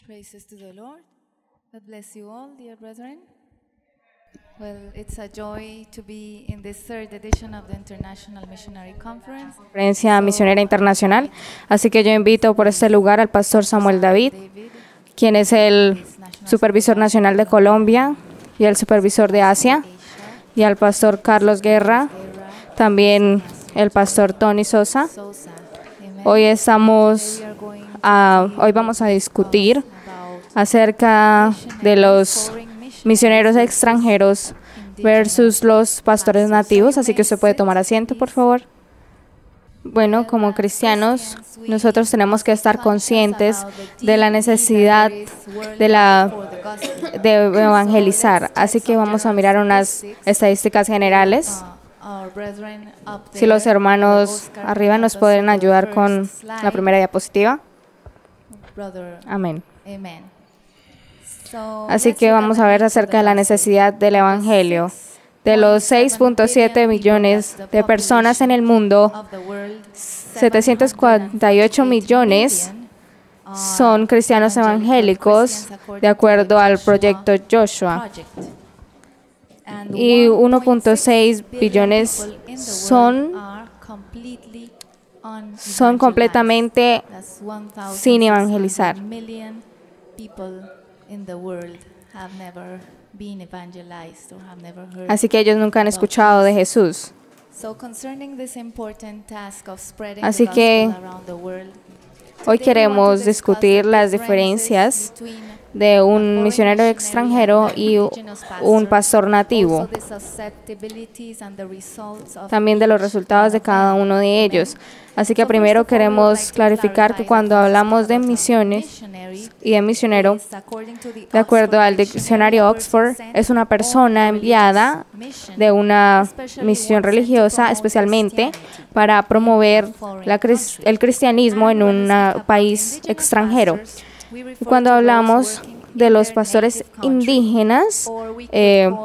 Praises to the Lord. God bless you all, dear brethren. Well, it's a joy to be in this third edition of the International Missionary Conference. Conferencia Misionera Internacional. Así que yo invito por este lugar al pastor Samuel David, quien es el supervisor nacional de Colombia y el supervisor de Asia, y al pastor Carlos Guerra, también el pastor Tony Sosa. Hoy vamos a discutir acerca de los misioneros extranjeros versus los pastores nativos, así que usted puede tomar asiento, por favor. Bueno, como cristianos, nosotros tenemos que estar conscientes de la necesidad de evangelizar, así que vamos a mirar unas estadísticas generales. Si los hermanos arriba nos pueden ayudar con la primera diapositiva. Amén. Así que vamos a ver acerca de la necesidad del evangelio. De los 6.7 millones de personas en el mundo, 748 millones son cristianos evangélicos, de acuerdo al proyecto Joshua. Y 1.6 billones son completamente sin evangelizar. Así que ellos nunca han escuchado de Jesús. Así que hoy queremos discutir las diferencias de un misionero extranjero y un pastor nativo, también de los resultados de cada uno de ellos. Así que primero queremos clarificar que cuando hablamos de misiones y de misionero, de acuerdo al diccionario Oxford, es una persona enviada de una misión religiosa especialmente para promover el cristianismo en un país extranjero. Y cuando hablamos de los pastores indígenas,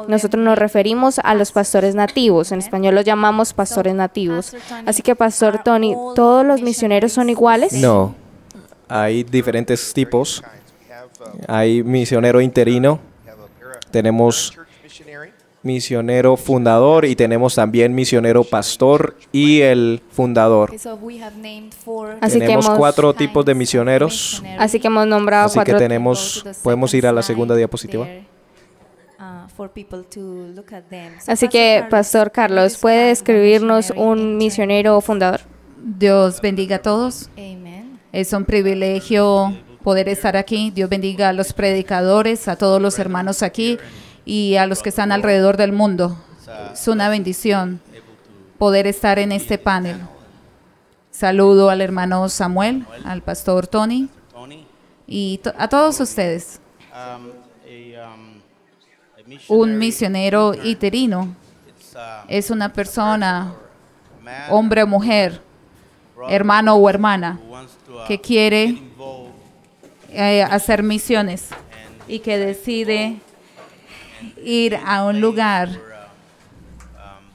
nosotros nos referimos a los pastores nativos. En español los llamamos pastores nativos. Así que, Pastor Tony, ¿todos los misioneros son iguales? No, hay diferentes tipos. Hay misionero interino, tenemos misionero fundador y tenemos también misionero pastor y el fundador. Tenemos 4 tipos de misioneros. Así que hemos nombrado Así 4 que podemos ir a la segunda diapositiva. Así que, Pastor Carlos, ¿puede describirnos un misionero fundador? Dios bendiga a todos. Es un privilegio poder estar aquí. Dios bendiga a los predicadores, a todos los hermanos aquí y a los que están alrededor del mundo. Es una bendición poder estar en este panel. Saludo al hermano Samuel, al pastor Tony y a todos ustedes. Un misionero interino es una persona, hombre o mujer, hermano o hermana, que quiere hacer misiones y que decide ir a un lugar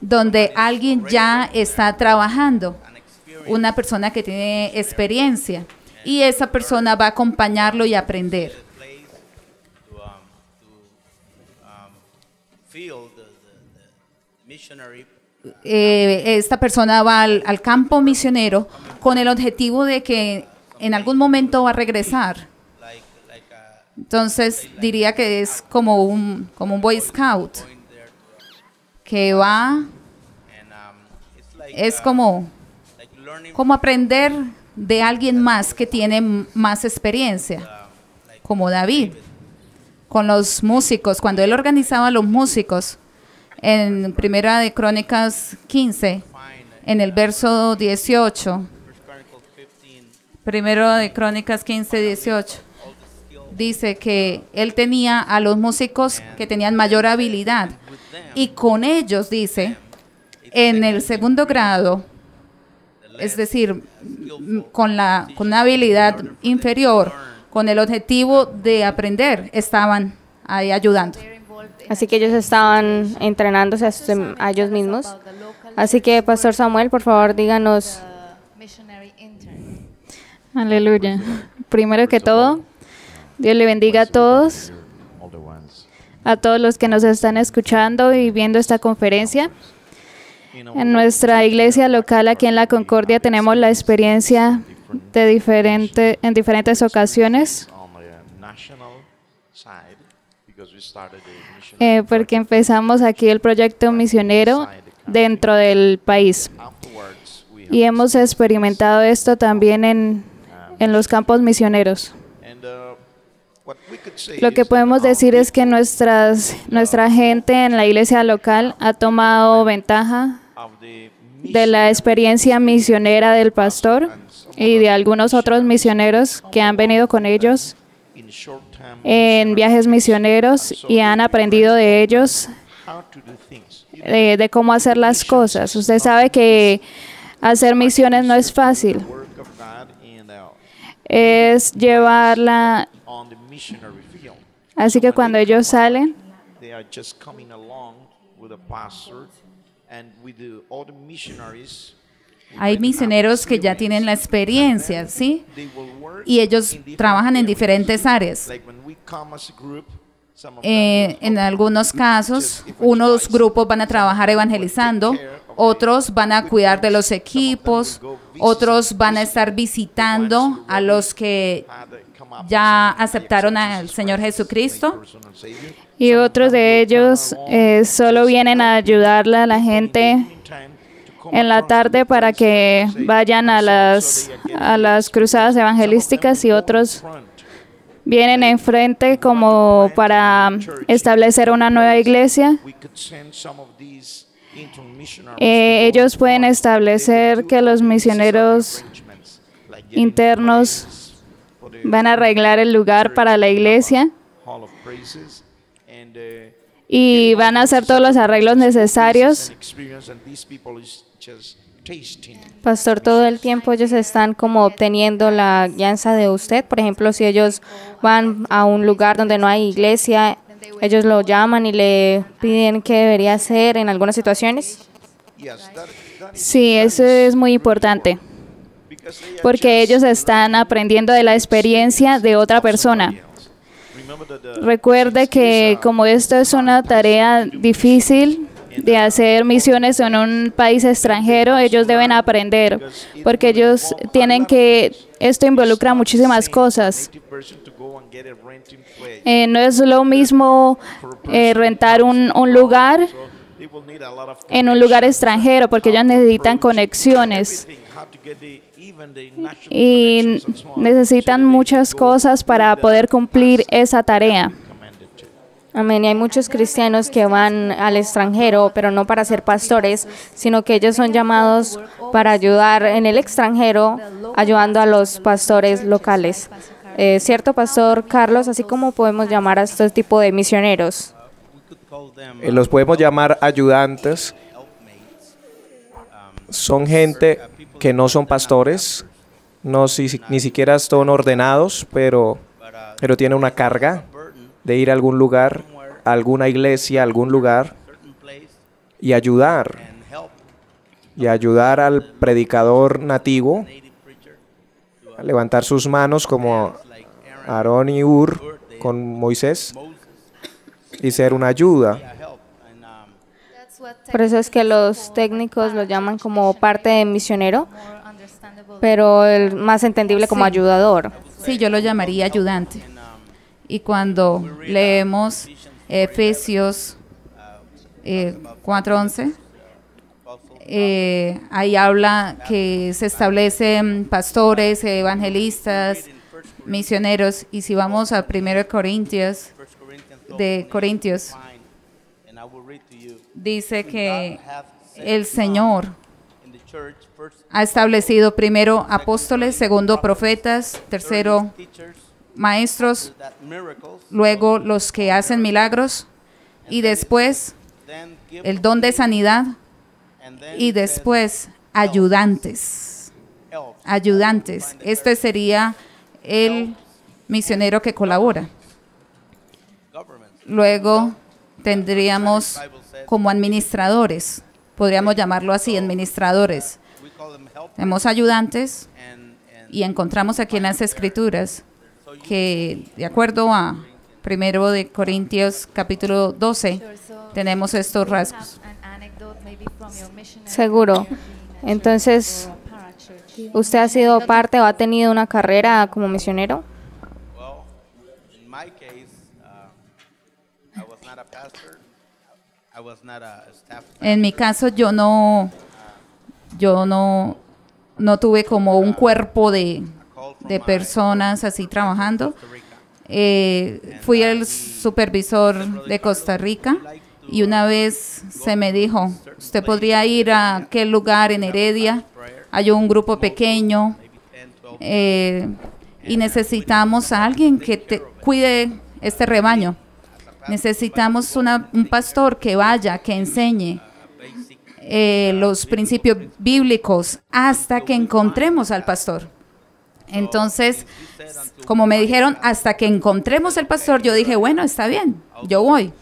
donde alguien ya está trabajando, una persona que tiene experiencia, y esa persona va a acompañarlo y aprender. Esta persona va al campo misionero con el objetivo de que en algún momento va a regresar. Entonces diría que es como un Boy Scout que va, es como aprender de alguien más que tiene más experiencia, como David con los músicos. Cuando él organizaba a los músicos en Primera de Crónicas 15, en el verso 18, Primero de Crónicas 15, 18, dice que él tenía a los músicos que tenían mayor habilidad y con ellos, dice, en el segundo grado, es decir, con una habilidad inferior, con el objetivo de aprender, estaban ahí ayudando. Así que ellos estaban entrenándose a ellos mismos. Así que, Pastor Samuel, por favor, díganos. Aleluya. Primero que todo, Dios le bendiga a todos los que nos están escuchando y viendo esta conferencia. En nuestra iglesia local aquí en La Concordia tenemos la experiencia de en diferentes ocasiones, porque empezamos aquí el proyecto misionero dentro del país. Y hemos experimentado esto también en los campos misioneros. Lo que podemos decir es que nuestra gente en la iglesia local ha tomado ventaja de la experiencia misionera del pastor y de algunos otros misioneros que han venido con ellos en viajes misioneros y han aprendido de ellos de cómo hacer las cosas. Usted sabe que hacer misiones no es fácil. Es llevarla. Así que cuando ellos salen, hay misioneros que ya tienen la experiencia, ¿sí? Y ellos trabajan en diferentes áreas. En algunos casos, unos grupos van a trabajar evangelizando, otros van a cuidar de los equipos, otros van a estar visitando a los que ya aceptaron al Señor Jesucristo. Y otros de ellos solo vienen a ayudarle a la gente en la tarde para que vayan a las cruzadas evangelísticas, y otros vienen enfrente como para establecer una nueva iglesia. Ellos pueden establecer que los misioneros internos van a arreglar el lugar para la iglesia y van a hacer todos los arreglos necesarios. Pastor, todo el tiempo ellos están como obteniendo la guianza de usted. Por ejemplo, si ellos van a un lugar donde no hay iglesia, ellos lo llaman y le piden qué debería hacer en algunas situaciones. Sí, eso es muy importante, porque ellos están aprendiendo de la experiencia de otra persona. Recuerde que como esto es una tarea difícil de hacer misiones en un país extranjero, ellos deben aprender, porque ellos esto involucra muchísimas cosas. No es lo mismo rentar un lugar en un lugar extranjero, porque ellos necesitan conexiones y necesitan muchas cosas para poder cumplir esa tarea. Amén. Y hay muchos cristianos que van al extranjero, pero no para ser pastores, sino que ellos son llamados para ayudar en el extranjero, ayudando a los pastores locales. ¿Cierto, Pastor Carlos? Así como podemos llamar a este tipo de misioneros. Los podemos llamar ayudantes. Son gente que no son pastores, ni siquiera son ordenados, pero tienen una carga de ir a algún lugar, a alguna iglesia, a algún lugar, y ayudar al predicador nativo a levantar sus manos como Aarón y Hur con Moisés y ser una ayuda. Por eso es que los técnicos lo llaman como parte de misionero, pero el más entendible como ayudador. Sí, yo lo llamaría ayudante. Y cuando leemos Efesios 4:11, ahí habla que se establecen pastores, evangelistas, misioneros. Y si vamos a 1 Corintios, dice que el Señor ha establecido primero apóstoles, segundo profetas, tercero maestros, luego los que hacen milagros, y después el don de sanidad, y después ayudantes. Este sería el misionero que colabora. Luego tendríamos como administradores, podríamos llamarlo así, administradores. Tenemos ayudantes, y encontramos aquí en las Escrituras que de acuerdo a 1 de Corintios capítulo 12, tenemos estos rasgos. Seguro. Entonces, ¿usted ha sido parte o ha tenido una carrera como misionero? En mi caso, yo no tuve como un cuerpo de personas así trabajando. Fui el supervisor de Costa Rica y una vez se me dijo, usted podría ir a aquel lugar en Heredia, hay un grupo pequeño y necesitamos a alguien que cuide este rebaño. Necesitamos un pastor que vaya, que enseñe los principios bíblicos hasta que encontremos al pastor. Entonces, como me dijeron, hasta que encontremos al pastor, yo dije, bueno, está bien, yo voy.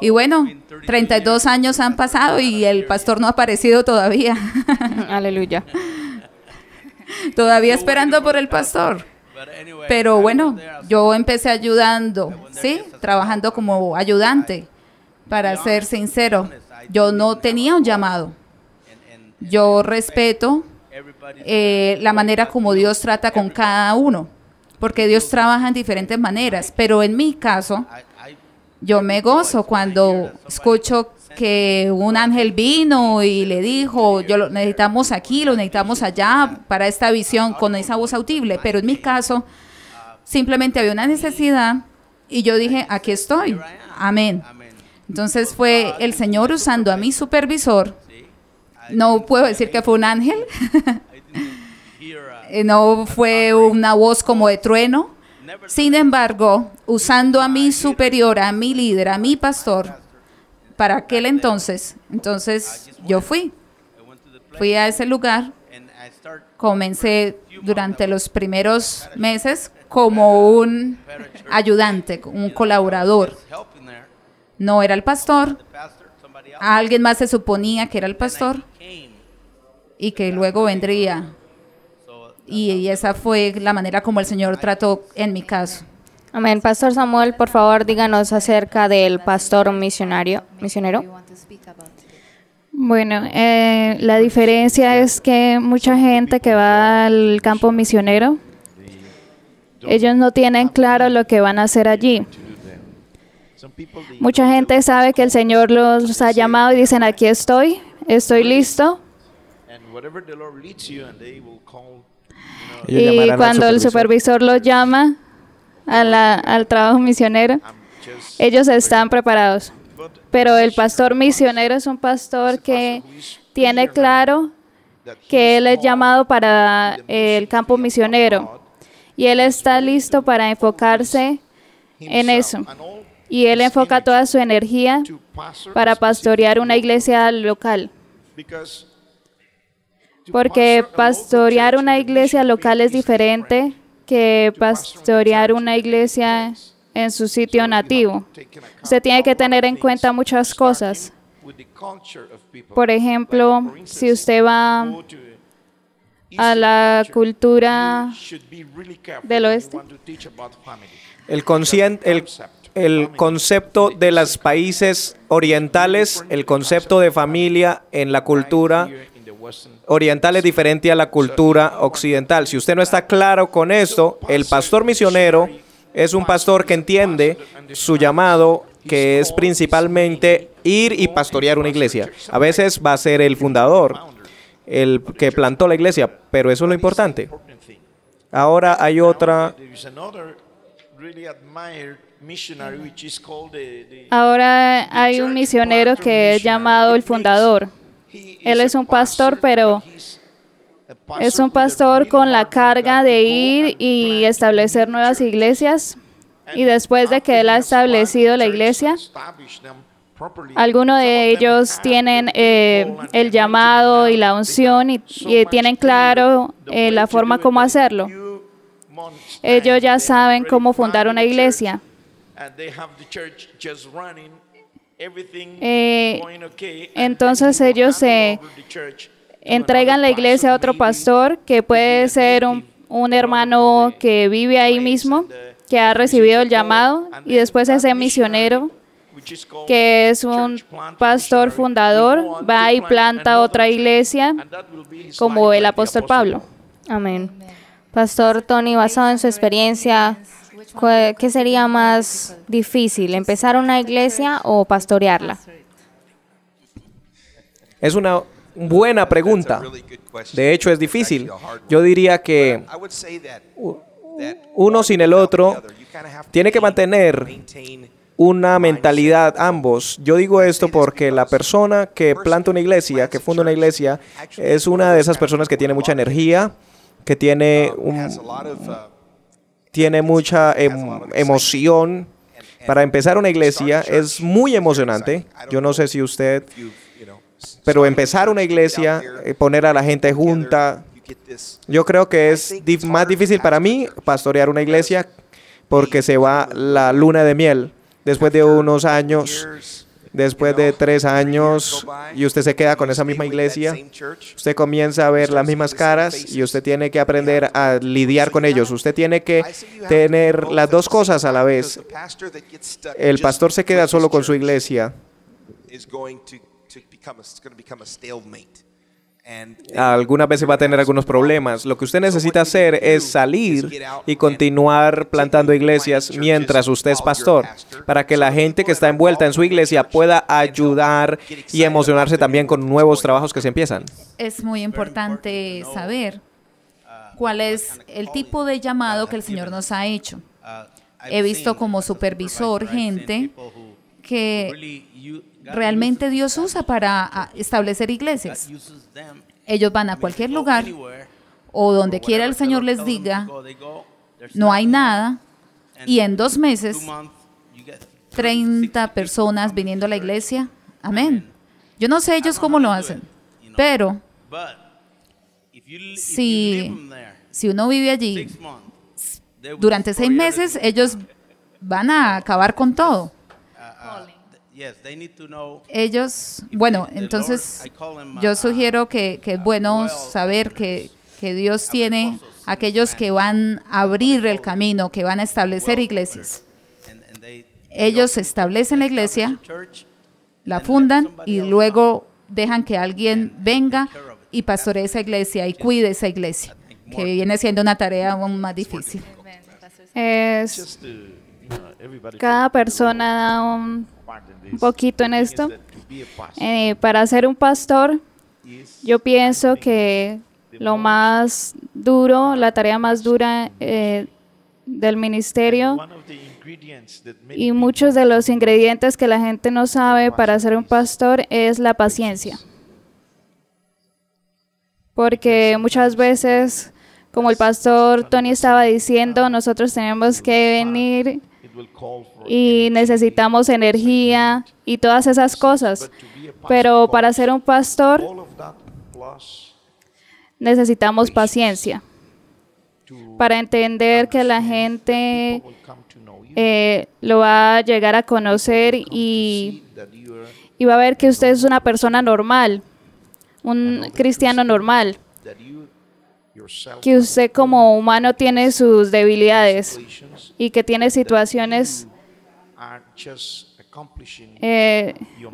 Y bueno, 32 años han pasado y el pastor no ha aparecido todavía. Aleluya. Todavía esperando por el pastor. Pero bueno, yo empecé ayudando, ¿sí? Trabajando como ayudante. Para ser sincero, yo no tenía un llamado. Yo respeto la manera como Dios trata con cada uno, porque Dios trabaja en diferentes maneras. Pero en mi caso, yo me cuando escucho que un ángel vino y le dijo, lo necesitamos aquí, lo necesitamos allá para esta visión con esa voz audible. Pero en mi caso, simplemente había una necesidad y yo dije, aquí estoy. Amén. Entonces fue el Señor usando a mi supervisor. No puedo decir que fue un ángel. No fue una voz como de trueno. Sin embargo, usando a mi superior, a mi líder, a mi pastor, para aquel entonces yo fui a ese lugar, comencé durante los primeros meses como un ayudante, un colaborador. No era el pastor, alguien más se suponía que era el pastor y que luego vendría. Y esa fue la manera como el Señor trató en mi caso. Amén. Pastor Samuel, por favor, díganos acerca del pastor misionero. Bueno, la diferencia es que mucha gente que va al campo misionero, ellos no tienen claro lo que van a hacer allí. Mucha gente sabe que el Señor los ha llamado y dicen, aquí estoy listo. Y cuando el supervisor los llama al trabajo misionero, ellos están preparados. Pero el pastor misionero es un pastor que tiene claro que él es llamado para el campo misionero y él está listo para enfocarse en eso. Y él enfoca toda su energía para pastorear una iglesia local. Porque pastorear una iglesia local es diferente que pastorear una iglesia en su sitio nativo. Usted tiene que tener en cuenta muchas cosas. Por ejemplo, si usted va a la cultura del oeste, el concepto de los países orientales, el concepto de familia en la cultura oriental es diferente a la cultura occidental. Si usted no está claro con esto, el pastor misionero es un pastor que entiende su llamado, que es principalmente ir y pastorear una iglesia. A veces va a ser el fundador, el que plantó la iglesia, pero eso es lo importante. Ahora hay otra. ahora hay un misionero que es llamado el fundador. Él es un pastor, pero es un pastor con la carga de ir y establecer nuevas iglesias. Y después de que él ha establecido la iglesia, algunos de ellos tienen el llamado y la unción y tienen claro la forma como hacerlo. Ellos ya saben cómo fundar una iglesia. Entonces ellos entregan la iglesia a otro pastor que puede ser un hermano que vive ahí mismo, que ha recibido el llamado, y después ese misionero, que es un pastor fundador, va y planta otra iglesia como el apóstol Pablo. Amén. Pastor Tony, basado en su experiencia, ¿qué sería más difícil, empezar una iglesia o pastorearla? Es una buena pregunta. De hecho, es difícil. Yo diría que uno sin el otro tiene que mantener una mentalidad ambos. Yo digo esto porque la persona que planta una iglesia, que funda una iglesia, es una de esas personas que tiene mucha energía, que tiene mucha emoción. Para empezar una iglesia es muy emocionante. Yo no sé si usted, pero empezar una iglesia, poner a la gente junta, yo creo que es más difícil para mí pastorear una iglesia porque se va la luna de miel. Después de unos años, después de 3 años, y usted se queda con esa misma iglesia, usted comienza a ver las mismas caras y usted tiene que aprender a lidiar con ellos. Usted tiene que tener las dos cosas a la vez. El pastor se queda solo con su iglesia. Algunas veces va a tener algunos problemas. Lo que usted necesita hacer es salir y continuar plantando iglesias mientras usted es pastor, para que la gente que está envuelta en su iglesia pueda ayudar y emocionarse también con nuevos trabajos que se empiezan. Es muy importante saber cuál es el tipo de llamado que el Señor nos ha hecho. He visto como supervisor gente que realmente Dios usa para establecer iglesias. Ellos van a cualquier lugar o donde quiera el Señor les diga, no hay nada, y en 2 meses 30 personas viniendo a la iglesia. Amén. Yo no sé ellos cómo lo hacen, pero si uno vive allí durante 6 meses, ellos van a acabar con todo. Ellos, bueno, entonces yo sugiero que es bueno saber que Dios tiene aquellos que van a abrir el camino, que van a establecer iglesias. Ellos establecen la iglesia, la fundan y luego dejan que alguien venga y pastoree esa iglesia y cuide esa iglesia, que viene siendo una tarea aún más difícil. Cada persona da un poquito en esto. Para ser un pastor, yo pienso que lo más duro, la tarea más dura del ministerio y muchos de los ingredientes que la gente no sabe para ser un pastor es la paciencia. Porque muchas veces, como el pastor Tony estaba diciendo, nosotros tenemos que venir y necesitamos energía y todas esas cosas. Pero para ser un pastor necesitamos paciencia para entender que la gente lo va a llegar a conocer y va a ver que usted es una persona normal, un cristiano normal, que usted como humano tiene sus debilidades y que tiene situaciones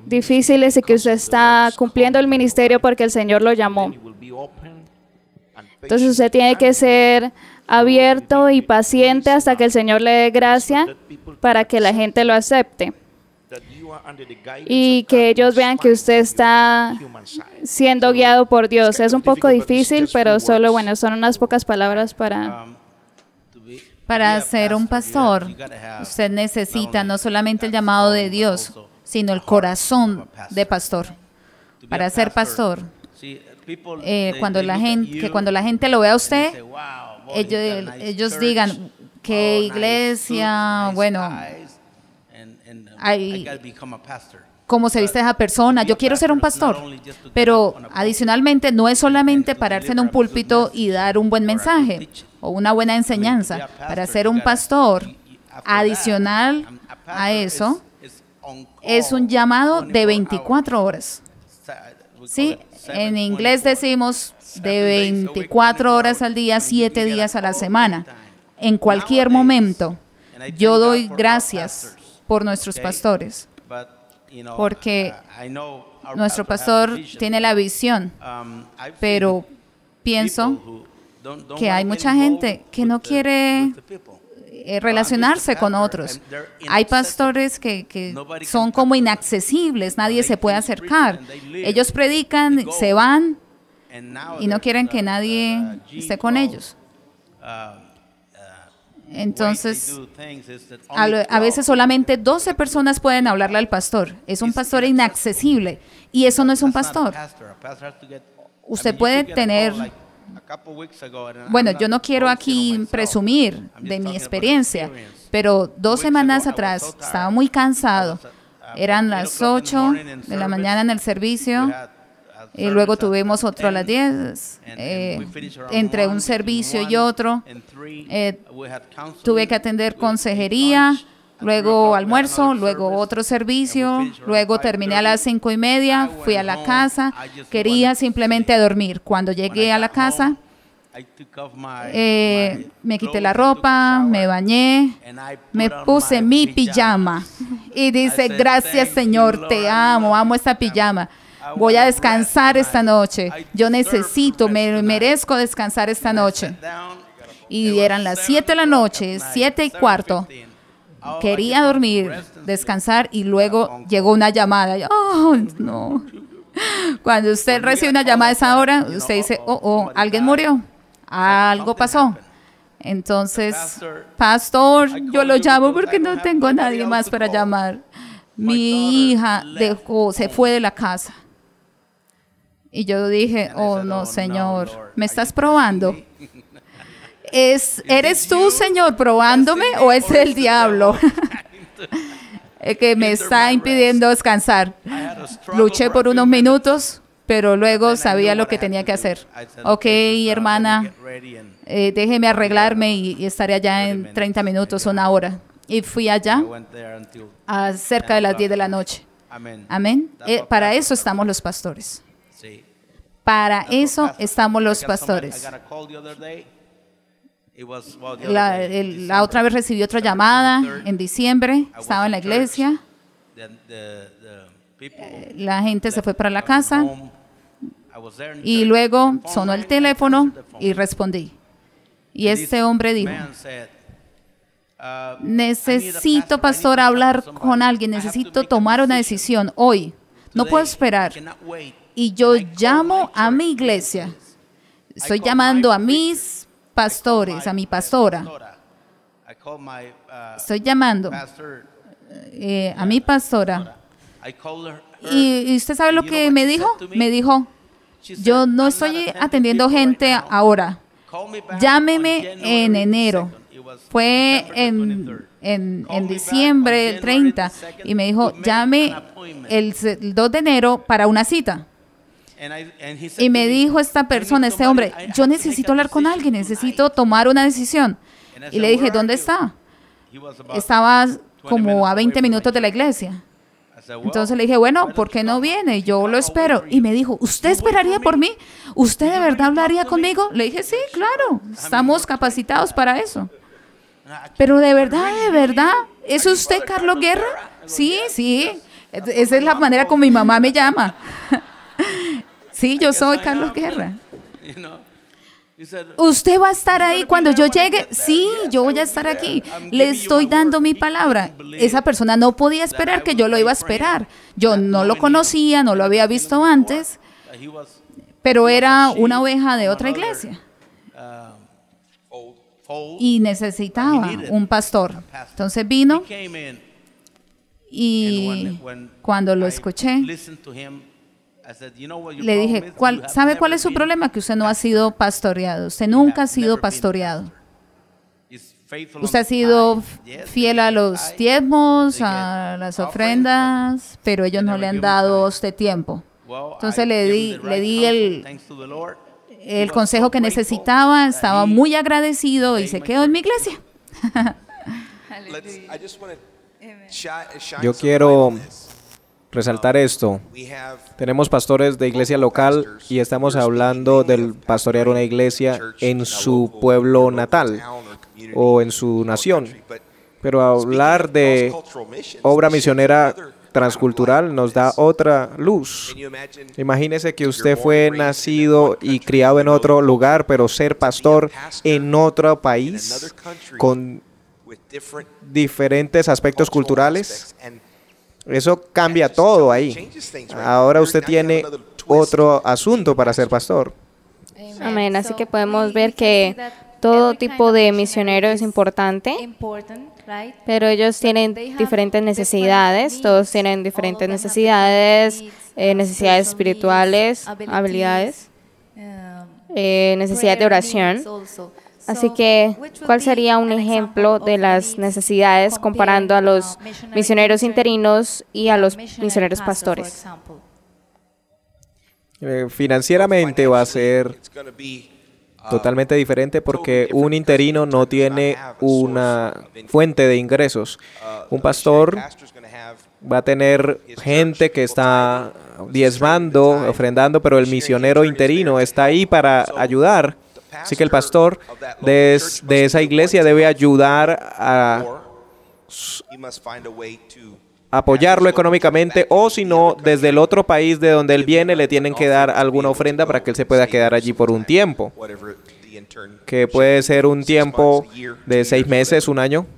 difíciles y que usted está cumpliendo el ministerio porque el Señor lo llamó. Entonces usted tiene que ser abierto y paciente hasta que el Señor le dé gracia para que la gente lo acepte y que ellos vean que usted está siendo guiado por Dios. Es un poco difícil, pero solo, bueno, son unas pocas palabras Para ser un pastor, usted necesita no solamente el llamado de Dios, sino el corazón de pastor. Para ser pastor, cuando la gente lo vea a usted, ellos digan, ¿qué iglesia? Bueno, ¿cómo se viste esa persona? Yo quiero ser un pastor. Pero adicionalmente no es solamente pararse en un púlpito y dar un buen mensaje o una buena enseñanza. Para ser un pastor, adicional a eso, es un llamado de 24 horas. Sí, en inglés decimos de 24 horas al día, 7 días a la semana, en cualquier momento. Yo doy gracias por nuestros pastores, porque nuestro pastor tiene la visión, pero pienso que hay mucha gente que no quiere relacionarse con otros. Hay pastores que son como inaccesibles, nadie se puede acercar. Ellos predican, se van y no quieren que nadie esté con ellos. Entonces, a veces solamente 12 personas pueden hablarle al pastor. Es un pastor inaccesible y eso no es un pastor. Usted puede tener... Bueno, yo no quiero aquí presumir de mi experiencia, pero 2 semanas atrás estaba muy cansado. Eran las 8 de la mañana en el servicio y luego tuvimos otro a las 10. Entre un servicio y otro, tuve que atender consejería, luego almuerzo, luego otro servicio, luego terminé a las 5:30, fui a la casa, quería simplemente dormir. Cuando llegué a la casa, me quité la ropa, me bañé, me puse mi pijama y dice, gracias Señor, te amo, amo esta pijama. Voy a descansar esta noche. Yo necesito, me merezco descansar esta noche. Y eran las 7 de la noche, 7:15. Quería dormir, descansar y luego llegó una llamada. Oh, no. Cuando usted recibe una llamada a esa hora, usted dice, alguien murió, algo pasó. Entonces, pastor, yo lo llamo porque no tengo a nadie más para llamar. Mi hija se fue de la casa. Y yo dije, oh no, Señor, ¿me estás probando? ¿Eres tú, Señor, probándome o es el diablo que me está impidiendo descansar? Luché por unos minutos, pero luego sabía lo que tenía que hacer. Ok, hermana, déjeme arreglarme y estaré allá en 30 minutos, 1 hora. Y fui allá a cerca de las 10 de la noche. Amén. Para eso estamos los pastores. Para eso estamos los pastores. La otra vez recibí otra llamada en diciembre, estaba en la iglesia, la gente se fue para la casa y luego sonó el teléfono y respondí. Y este hombre dijo, necesito, pastor, hablar con alguien, necesito tomar una decisión hoy, no puedo esperar. Y yo llamo a mi iglesia, estoy llamando a mis pastores, a mi pastora. Estoy llamando a mi pastora. ¿Y usted sabe lo que me dijo? Me dijo, yo no estoy atendiendo gente ahora. Llámeme en enero. Fue en diciembre, el 30. Y me dijo, llame el 2 de enero para una cita. Y me dijo esta persona, este hombre, yo necesito hablar con alguien, necesito tomar una decisión. Y le dije, ¿dónde está? Estaba como a 20 minutos de la iglesia. Entonces le dije, bueno, ¿por qué no viene? Yo lo espero. Y me dijo, ¿usted esperaría por mí? ¿Usted de verdad hablaría conmigo? Le dije, sí, claro, estamos capacitados para eso. Pero de verdad, ¿es usted Carlos Guerra? Sí, sí, esa es la manera como mi mamá me llama. Sí, yo soy Carlos Guerra. ¿Usted va a estar ahí cuando yo llegue? Sí, yo voy a estar aquí. Le estoy dando mi palabra. Esa persona no podía esperar que yo lo iba a esperar. Yo no lo conocía, no lo había visto antes, pero era una oveja de otra iglesia y necesitaba un pastor. Entonces vino y cuando lo escuché, le dije, ¿sabe cuál es su problema? Que usted no ha sido pastoreado. Usted nunca ha sido pastoreado. Usted ha sido fiel a los diezmos, a las ofrendas, pero ellos no le han dado a usted tiempo. Entonces le di el consejo que necesitaba, estaba muy agradecido y se quedó en mi iglesia. Yo quiero resaltar esto. Tenemos pastores de iglesia local y estamos hablando del pastorear una iglesia en su pueblo natal o en su nación. Pero hablar de obra misionera transcultural nos da otra luz. Imagínese que usted fue nacido y criado en otro lugar, pero ser pastor en otro país con diferentes aspectos culturales. Eso cambia todo ahí. Ahora usted tiene otro asunto para ser pastor. Amén. Así que podemos ver que todo tipo de misionero es importante, pero ellos tienen diferentes necesidades, todos tienen diferentes necesidades, necesidades espirituales, habilidades, necesidades de oración. Así que, ¿cuál sería un ejemplo de las necesidades comparando a los misioneros interinos y a los misioneros pastores? Financieramente va a ser totalmente diferente porque un interino no tiene una fuente de ingresos. Un pastor va a tener gente que está diezmando, ofrendando, pero el misionero interino está ahí para ayudar. Así que el pastor de esa iglesia debe ayudar a apoyarlo económicamente, o si no, desde el otro país de donde él viene le tienen que dar alguna ofrenda para que él se pueda quedar allí por un tiempo, que puede ser un tiempo de 6 meses, un año.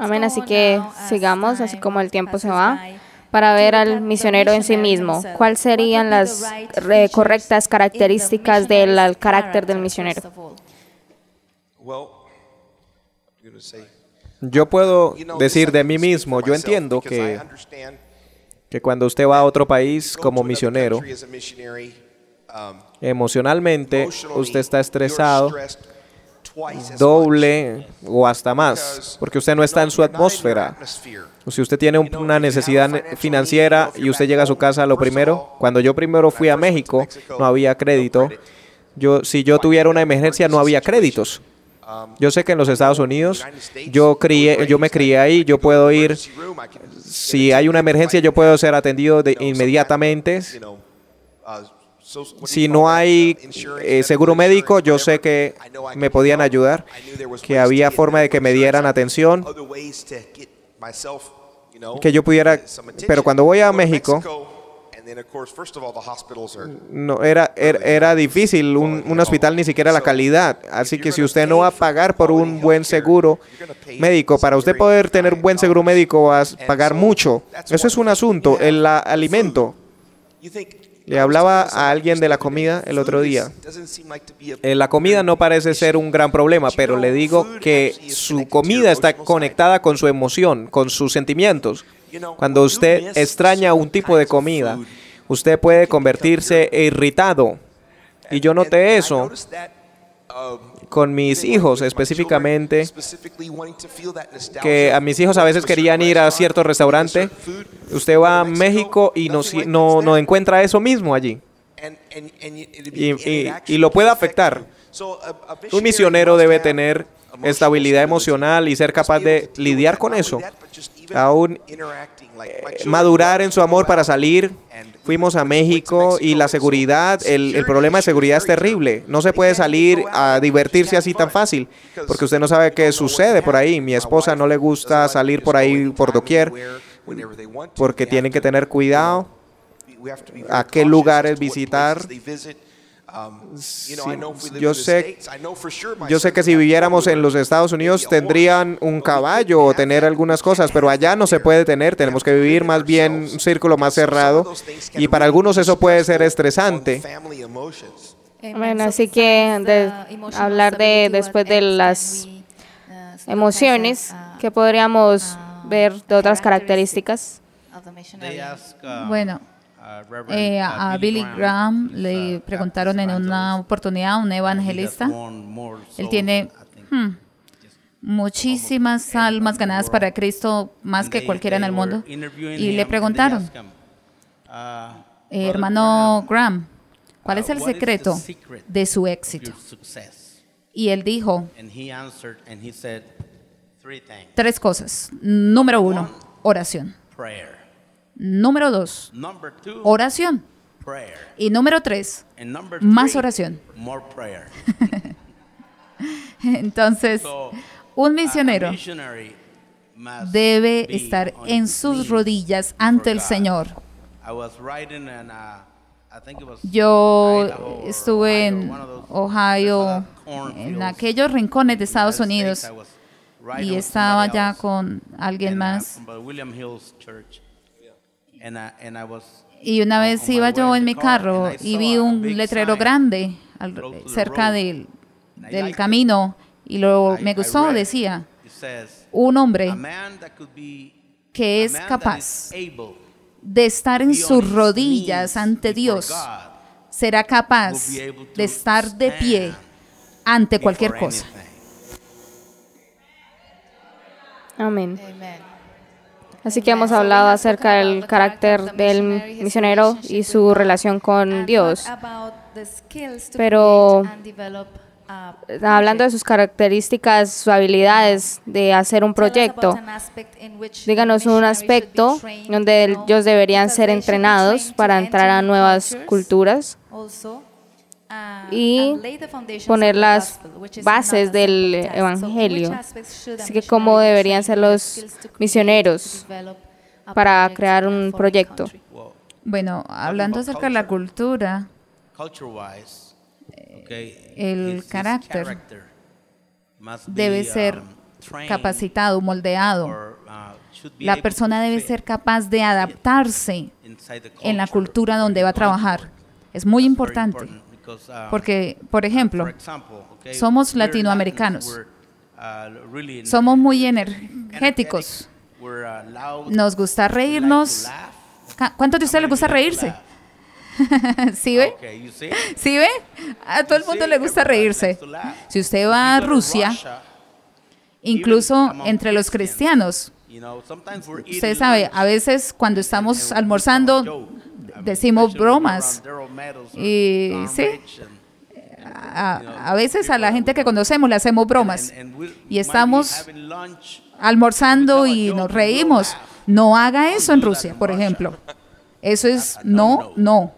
Amén, así que sigamos, así como el tiempo se va, para ver al misionero en sí mismo. ¿Cuáles serían las correctas características del carácter del misionero? Yo puedo decir de mí mismo, yo entiendo que cuando usted va a otro país como misionero, emocionalmente usted está estresado doble o hasta más, porque usted no está en su atmósfera. O si usted tiene una necesidad financiera y usted llega a su casa, lo primero, cuando yo primero fui a México, no había crédito. Si yo tuviera una emergencia, no había créditos. Yo sé que en los Estados Unidos, yo me crié ahí, yo puedo ir, si hay una emergencia, yo puedo ser atendido inmediatamente. Si no hay seguro médico, yo sé que me podían ayudar, que había forma de que me dieran atención, que yo pudiera, pero cuando voy a México, no, era difícil, un hospital ni siquiera la calidad, así que si usted no va a pagar por un buen seguro médico, para usted poder tener un buen seguro médico va a pagar mucho. Eso es un asunto, el alimento. Le hablaba a alguien de la comida el otro día. La comida no parece ser un gran problema, pero le digo que su comida está conectada con su emoción, con sus sentimientos. Cuando usted extraña un tipo de comida, usted puede convertirse irritado. Y yo noté eso con mis hijos específicamente, que a mis hijos a veces querían ir a cierto restaurante. Usted va a México y no encuentra eso mismo allí. Y lo puede afectar. Un misionero debe tener estabilidad emocional y ser capaz de lidiar con eso. Aún madurar en su amor para salir. Fuimos a México y la seguridad, el problema de seguridad es terrible. No se puede salir a divertirse así tan fácil, porque usted no sabe qué sucede por ahí. Mi esposa no le gusta salir por ahí por doquier, porque tienen que tener cuidado a qué lugares visitar. Sí, yo sé que si viviéramos en los Estados Unidos tendrían un caballo o tener algunas cosas, pero allá no se puede tener, tenemos que vivir más bien un círculo más cerrado y para algunos eso puede ser estresante. Bueno, así que hablar después de las emociones, ¿qué podríamos ver de otras características? Bueno, a Billy Graham le preguntaron en una oportunidad, un evangelista, él tiene muchísimas almas ganadas para Cristo, más que cualquiera en el mundo, y le preguntaron, hermano Graham, ¿cuál es el secreto de su éxito? Y él dijo 3 cosas. Número 1, oración. Número 2, Number 2, oración. prayer. Y número 3, And number más 3, oración. more prayer. Entonces, So, un a misionero missionary must debe be estar on en his sus knees rodillas ante for el God. Señor. I was riding in, I think it was Yo Idaho or estuve Ohio, en one of those Ohio, desolate cornfields en aquellos rincones de in the Estados United Unidos, States. I was riding y with estaba somebody ya else con alguien in, más. from the William Hills Church. And I was Y una on vez my iba way yo in en the mi car, carro and I y saw vi a un big letrero sign grande close to the cerca road. del And I del liked it. camino y me I gustó, read, decía, it says, un a hombre man that could be que a es man that capaz is able de estar to en be sus on his rodillas knees ante before Dios God será capaz will be able to de estar de pie stand ante cualquier before cosa. anything. Amén. Amen. Así que hemos hablado acerca del carácter del misionero y su relación con Dios. Pero hablando de sus características, sus habilidades de hacer un proyecto, díganos un aspecto donde ellos deberían ser entrenados para entrar a nuevas culturas y poner las bases del Evangelio. Así que cómo deberían ser los misioneros para crear un proyecto. Well, Bueno, hablando acerca de la cultura, culture-wise, okay, el his carácter character must debe be, ser trained capacitado, moldeado. or, should be La able persona to debe fit ser capaz de adaptarse inside the en la culture cultura where donde you're va a going to trabajar. work. Es muy That's very importante, important because, porque, por ejemplo, for example, okay, somos we're latinoamericanos. Latins, really somos muy energéticos, we're, loud, nos gusta we like to reírnos. laugh. ¿Cuántos de ustedes les gusta reírse? ¿Sí ve? Okay, you see? ¿Sí ve? A todo el mundo le gusta reírse. Si usted va a Rusia, incluso entre los cristianos, usted sabe, a veces cuando estamos almorzando decimos bromas. Y sí, a veces a la gente que conocemos le hacemos bromas. Y estamos almorzando y nos reímos. No haga eso en Rusia, por ejemplo. Eso es no, no.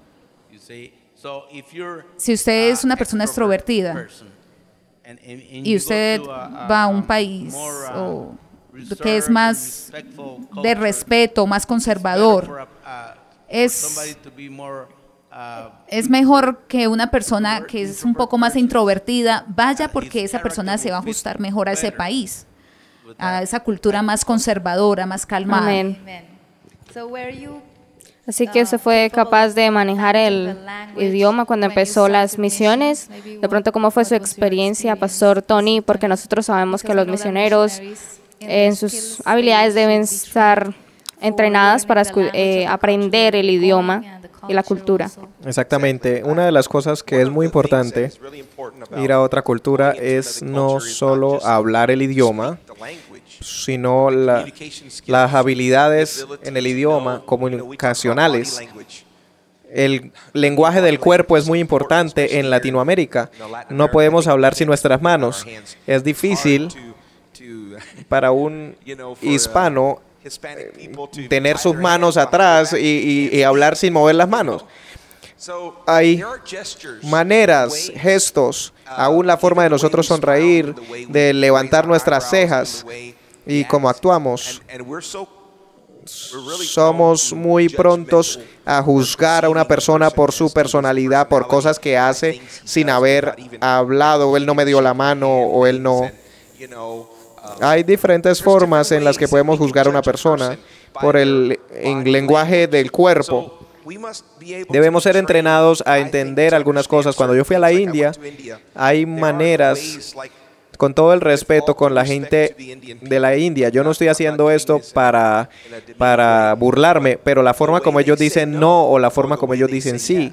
Si usted es una persona extrovertida y usted va a un país que es más de respeto, más conservador, es mejor que una persona que es un poco más introvertida vaya, porque esa persona se va a ajustar mejor a ese país, a esa cultura más conservadora, más calmada. Amén. Así que usted fue capaz de manejar el idioma cuando empezó las misiones. De pronto, ¿cómo fue su experiencia, Pastor Tony? Porque nosotros sabemos que los misioneros en sus habilidades deben estar entrenadas para aprender el idioma y la cultura. Exactamente. Una de las cosas que es muy importante ir a otra cultura es no solo hablar el idioma, sino las habilidades en el idioma comunicacionales. El lenguaje del cuerpo es muy importante en Latinoamérica. No podemos hablar sin nuestras manos. Es difícil para un hispano tener sus manos atrás y hablar sin mover las manos. Hay maneras, gestos, aún la forma de nosotros sonreír, de levantar nuestras cejas y cómo actuamos. Somos muy prontos a juzgar a una persona por su personalidad, por cosas que hace sin haber hablado, él no me dio la mano o él no. Hay diferentes formas en las que podemos juzgar a una persona por el lenguaje del cuerpo. Debemos ser entrenados a entender algunas cosas. Cuando yo fui a la India, hay maneras, con todo el respeto con la gente de la India. Yo no estoy haciendo esto para burlarme, pero la forma como ellos dicen no o la forma como ellos dicen sí.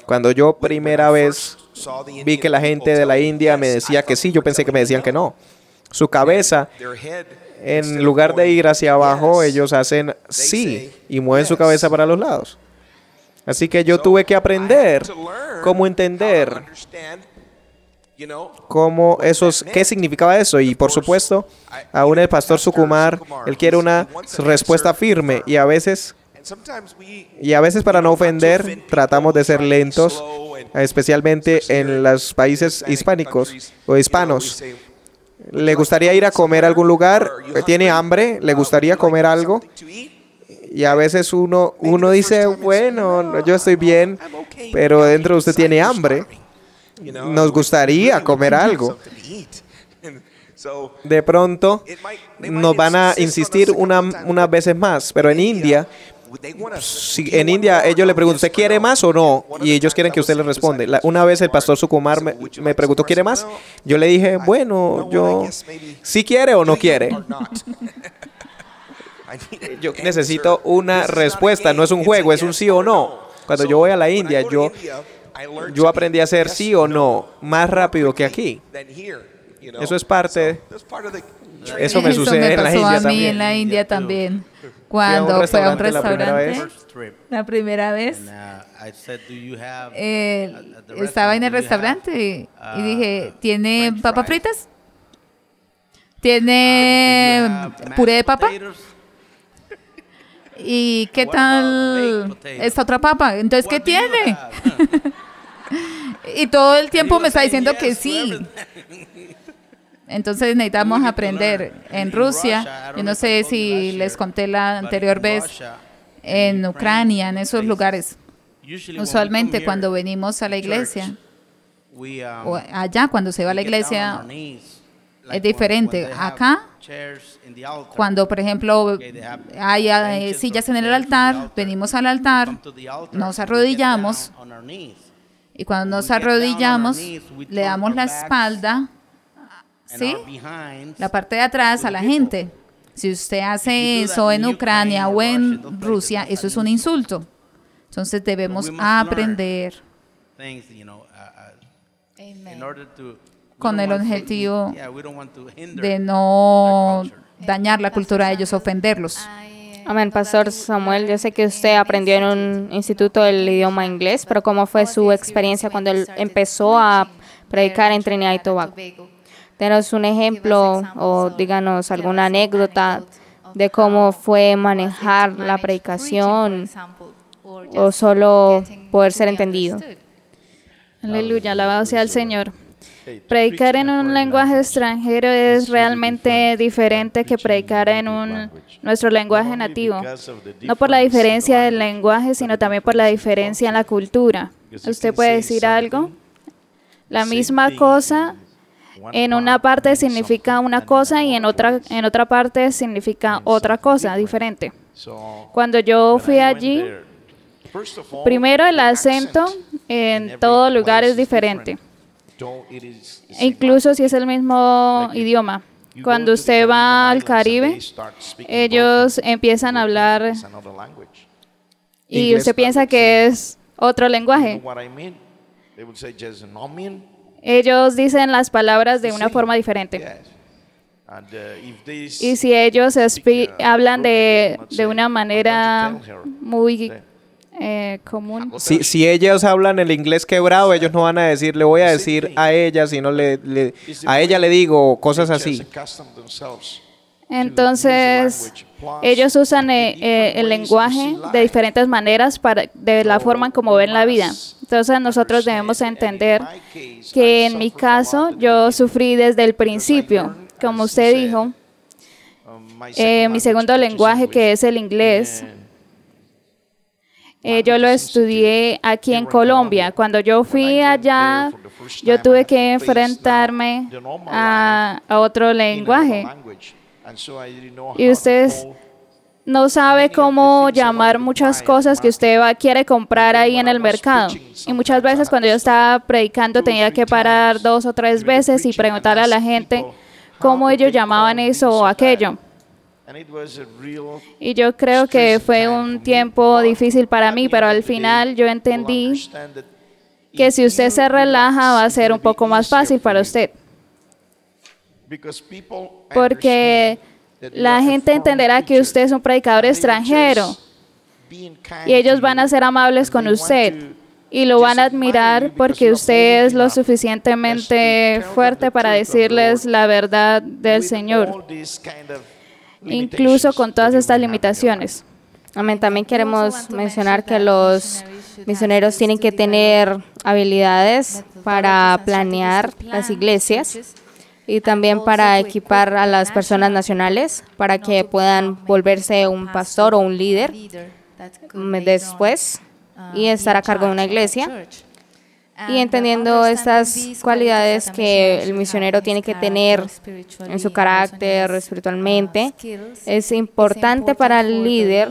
Cuando yo primera vez vi que la gente de la India me decía que sí, yo pensé que me decían que no. Su cabeza, en lugar de ir hacia abajo, ellos hacen sí y mueven su cabeza para los lados. Así que yo tuve que aprender cómo entender cómo qué significaba eso. Y por supuesto, aún el pastor Sukumar, él quiere una respuesta firme y a veces para no ofender tratamos de ser lentos, especialmente en los países hispánicos o hispanos. ¿Le gustaría ir a comer a algún lugar? ¿Tiene hambre? ¿Le gustaría comer algo? Y a veces uno dice, bueno, yo estoy bien, pero dentro de usted tiene hambre. Nos gustaría comer algo. De pronto nos van a insistir unas veces más, pero en India, ellos le preguntan, ¿usted quiere más o no? Y ellos quieren que usted les responda. Una vez el pastor Sukumar me preguntó, ¿quiere más? Yo le dije, bueno, yo ¿sí quiere o no quiere? Yo necesito una respuesta, no es un juego, es un sí o no. Cuando yo voy a la India, yo aprendí a hacer sí o no más rápido que aquí. Eso es parte. Eso me sucede en la India a mí también. en la India también. Cuando fue a un restaurante la primera vez, estaba en el restaurante y dije, ¿tiene papas fritas? ¿Tiene puré de papa? ¿Y qué tal esta otra papa? Entonces, ¿qué tiene? Y todo el tiempo me está diciendo que sí. Entonces necesitamos aprender. En Rusia, yo no sé si les conté la anterior vez, en Ucrania, en esos lugares, usualmente cuando venimos a la iglesia, o allá cuando se va a la iglesia, es diferente. Acá, cuando por ejemplo hay sillas en el altar, venimos al altar, nos arrodillamos, y cuando nos arrodillamos, le damos la espalda, ¿sí?, la parte de atrás a la gente. Si usted hace eso en Ucrania o en Rusia, eso es un insulto. Entonces debemos aprender con el objetivo de no dañar la cultura de ellos, ofenderlos. Amén, Pastor Samuel. Yo sé que usted aprendió en un instituto el idioma inglés, pero ¿cómo fue su experiencia cuando él empezó a predicar en Trinidad y Tobago? Denos un ejemplo o díganos alguna anécdota de cómo fue manejar la predicación o solo poder ser entendido. Aleluya, alabado sea el Señor. Predicar en un lenguaje extranjero es realmente diferente que predicar en nuestro lenguaje nativo. No por la diferencia del lenguaje, sino también por la diferencia en la cultura. ¿Usted puede decir algo? La misma cosa en una parte significa una cosa y en otra parte significa otra cosa diferente. Cuando yo fui allí, primero el acento en todo lugar es diferente. Incluso si es el mismo idioma. Cuando usted va al Caribe, ellos empiezan a hablar y usted piensa que es otro lenguaje. Ellos dicen las palabras de una forma diferente. Y si ellos hablan de una manera muy común. Si ellos hablan el inglés quebrado, ellos no van a decir, le voy a decir a ella, sino a ella le digo cosas así. Entonces, ellos usan el lenguaje de diferentes maneras de la forma en como ven la vida. Entonces, nosotros debemos entender que en mi caso, yo sufrí desde el principio. Como usted dijo, mi segundo lenguaje, que es el inglés, yo lo estudié aquí en Colombia. Cuando yo fui allá, yo tuve que enfrentarme a otro lenguaje. Y usted no sabe cómo llamar muchas cosas que usted quiere comprar ahí en el mercado. Y muchas veces cuando yo estaba predicando tenía que parar 2 o 3 veces y preguntarle a la gente cómo ellos llamaban eso o aquello. Y yo creo que fue un tiempo difícil para mí, pero al final yo entendí que si usted se relaja va a ser un poco más fácil para usted. Porque la gente entenderá que usted es un predicador extranjero y ellos van a ser amables con usted y lo van a admirar porque usted es lo suficientemente fuerte para decirles la verdad del Señor, incluso con todas estas limitaciones. Amén. También queremos mencionar que los misioneros tienen que tener habilidades para planear las iglesias y también para equipar a las personas nacionales para que puedan volverse un pastor o un líder después y estar a cargo de una iglesia. Y entendiendo estas cualidades que el misionero tiene que tener en su carácter espiritualmente, es importante para el líder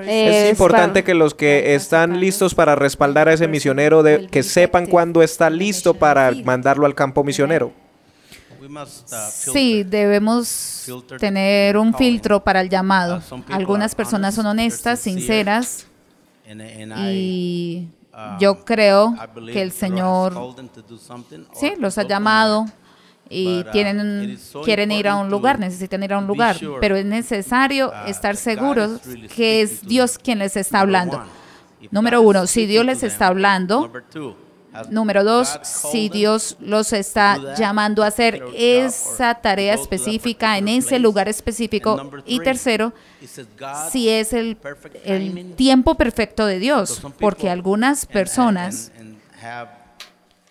Es importante que los que están listos para respaldar a ese misionero, que sepan cuándo está listo para mandarlo al campo misionero. Sí, debemos tener un filtro para el llamado. Algunas personas son honestas, sinceras, y yo creo que el Señor sí los ha llamado y quieren ir a un lugar, necesitan ir a un lugar, pero es necesario estar seguros que es Dios quien les está hablando. Número uno, si Dios les está hablando. Número dos, si Dios los está llamando a hacer esa tarea específica en ese lugar específico. Y tercero, si es el tiempo perfecto de Dios, porque algunas personas,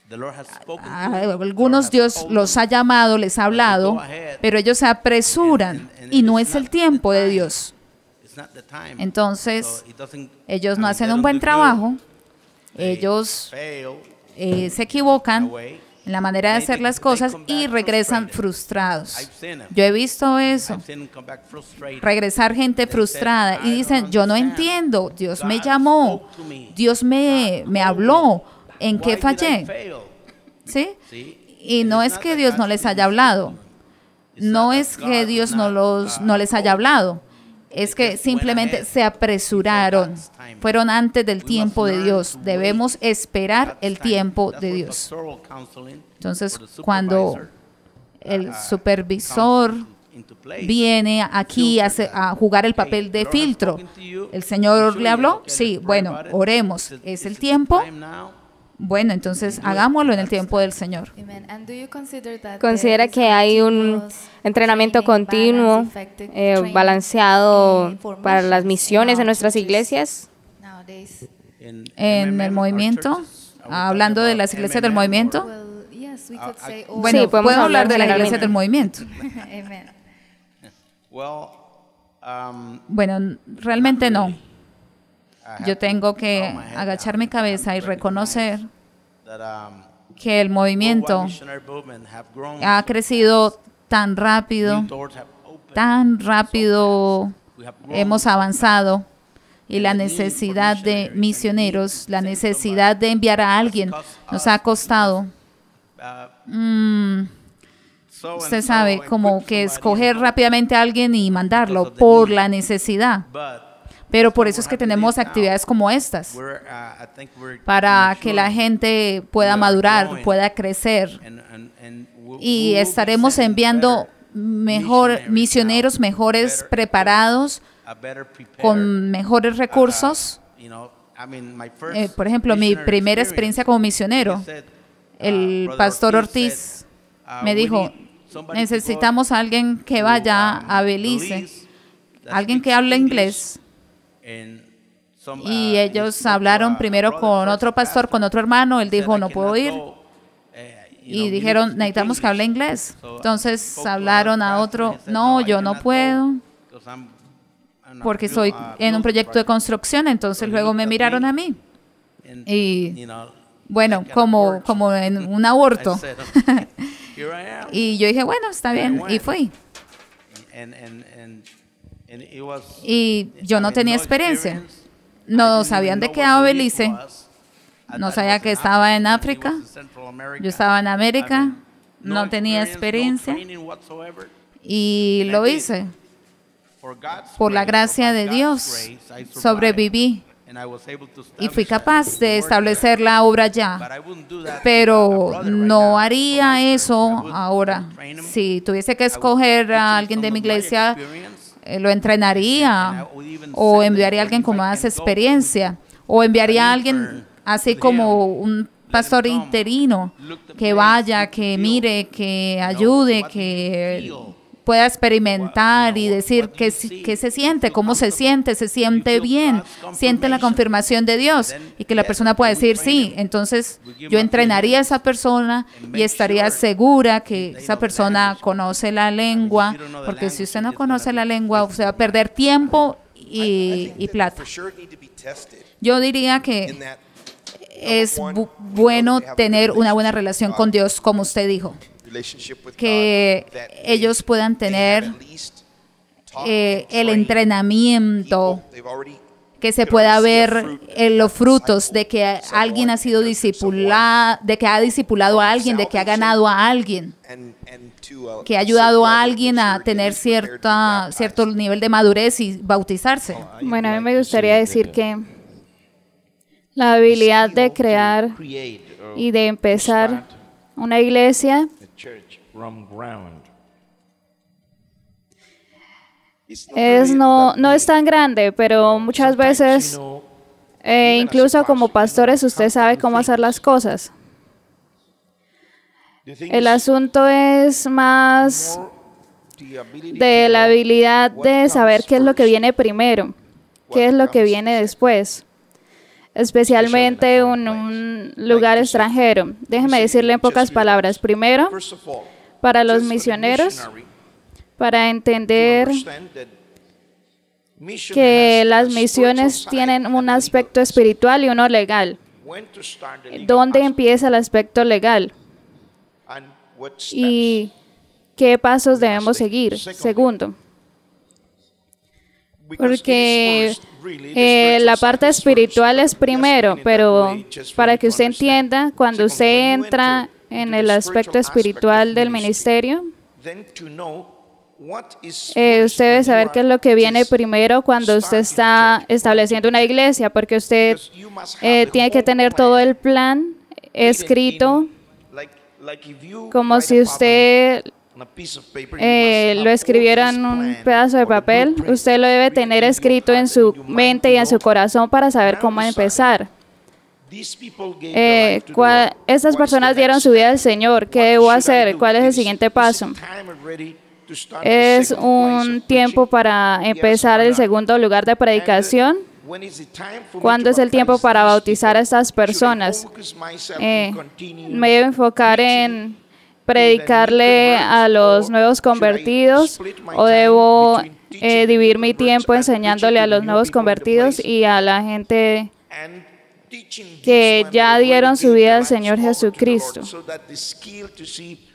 algunos Dios los ha llamado, les ha hablado, pero ellos se apresuran y no es el tiempo de Dios. Entonces, ellos no hacen un buen trabajo, ellos se equivocan en la manera de hacer las cosas y regresan frustrados. Yo he visto eso, regresar gente frustrada y dicen, yo no entiendo, Dios me llamó, Dios me habló, ¿en qué fallé? ¿Sí? Y no es que Dios no les haya hablado, no es que Dios no les haya hablado, es que simplemente se apresuraron, fueron antes del tiempo de Dios. Debemos esperar el tiempo de Dios. Entonces, cuando el supervisor viene aquí a jugar el papel de filtro, ¿el Señor le habló? Sí, bueno, oremos. ¿Es el tiempo? Bueno, entonces hagámoslo en el tiempo del Señor. ¿Considera que hay un entrenamiento continuo, balanceado para las misiones en nuestras iglesias? En el movimiento, hablando de las iglesias del movimiento. Bueno, sí, puedo hablar de las iglesias del movimiento. Bueno, realmente no. Yo tengo que agachar mi cabeza y reconocer que el movimiento ha crecido tan rápido, hemos avanzado, y la necesidad de misioneros, la necesidad de enviar a alguien nos ha costado. Usted sabe, como que escoger rápidamente a alguien y mandarlo por la necesidad. Pero por eso es que tenemos actividades como estas, para que la gente pueda madurar, pueda crecer. Y estaremos enviando misioneros mejores preparados, con mejores recursos. Por ejemplo, mi primera experiencia como misionero, el pastor Ortiz me dijo, necesitamos a alguien que vaya a Belice, alguien que hable inglés. Y ellos hablaron primero con otro pastor, con otro hermano. Él dijo, no puedo ir. Y dijeron, necesitamos que hable inglés. Entonces hablaron a otro, no, yo no puedo, porque estoy en un proyecto de construcción. Entonces luego me miraron a mí. Y bueno, como en un aborto. Y yo dije, bueno, está bien. Y fui. Y yo no tenía experiencia. No sabían de qué era Belice. No sabía que estaba en África. Yo estaba en América. No tenía experiencia. Y lo hice. Por la gracia de Dios, sobreviví. Y fui capaz de establecer la obra ya. Pero no haría eso ahora. Si tuviese que escoger a alguien de mi iglesia lo entrenaría o enviaría a alguien con más experiencia o enviaría a alguien así como un pastor interino que vaya, que mire, que ayude, que pueda experimentar y decir qué se siente, cómo se siente bien, siente la confirmación de Dios y que la persona pueda decir sí. Entonces yo entrenaría a esa persona y estaría segura que esa persona conoce la lengua, porque si usted no conoce la lengua, usted va a perder tiempo y plata. Yo diría que es bueno tener una buena relación con Dios, como usted dijo, que ellos puedan tener el entrenamiento, que se pueda ver los frutos de que alguien ha sido discipulado, de que ha discipulado a alguien, de que ha ganado a alguien, que ha ayudado a alguien a tener cierto nivel de madurez y bautizarse. Bueno, a mí me gustaría decir que la habilidad de crear y de empezar una iglesia no es tan grande, pero muchas veces, incluso como pastores, usted sabe cómo hacer las cosas. El asunto es más de la habilidad de saber qué es lo que viene primero, qué es lo que viene después, especialmente en un lugar extranjero. Déjeme decirle en pocas palabras. Primero, para los misioneros, para entender que las misiones tienen un aspecto espiritual y uno legal. ¿Dónde empieza el aspecto legal? ¿Y qué pasos debemos seguir? Segundo, porque la parte espiritual es primero, pero para que usted entienda, cuando usted entra en el aspecto espiritual del ministerio, usted debe saber qué es lo que viene primero cuando usted está estableciendo una iglesia, porque usted tiene que tener todo el plan escrito, como si usted lo escribiera en un pedazo de papel. Usted lo debe tener escrito en su mente y en su corazón para saber cómo empezar. Estas personas dieron su vida al Señor. ¿Qué debo hacer? ¿Cuál es el siguiente paso? Es un tiempo para empezar el segundo lugar de predicación. ¿Cuándo es el tiempo para bautizar a estas personas? Me debo enfocar en predicarle a los nuevos convertidos, o debo dividir mi tiempo enseñándole a los nuevos convertidos y a la gente que ya dieron su vida al Señor Jesucristo.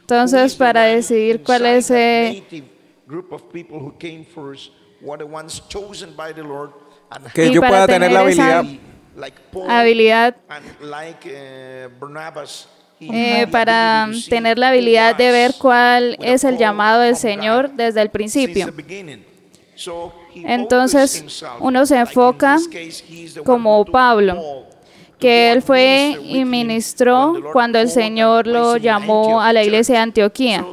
Entonces, para decidir cuál es que yo pueda tener la habilidad para tener la habilidad de ver cuál es el llamado del Señor desde el principio. Entonces, uno se enfoca como Pablo, que él fue y ministró cuando el Señor lo llamó a la iglesia de Antioquía.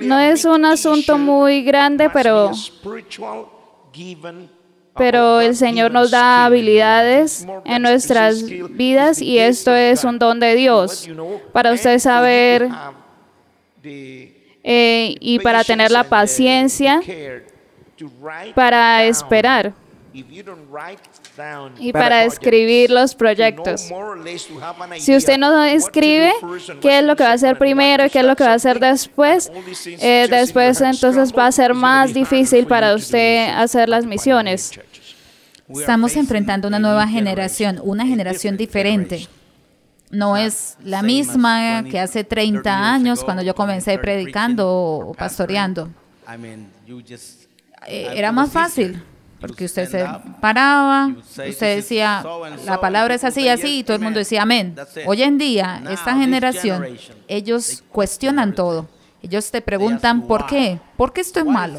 No es un asunto muy grande, pero el Señor nos da habilidades en nuestras vidas y esto es un don de Dios para usted saber y para tener la paciencia para esperar y para escribir los proyectos. Si usted no escribe qué es lo que va a hacer primero y qué es lo que va a hacer después, entonces va a ser más difícil para usted hacer las misiones. Estamos enfrentando una nueva generación, una generación diferente. No es la misma que hace 30 años cuando yo comencé predicando o pastoreando. Era más fácil, porque usted se paraba, usted decía, la palabra es así y así, y todo el mundo decía amén. Hoy en día, esta generación, ellos cuestionan todo. Ellos te preguntan, ¿por qué? ¿Por qué esto es malo?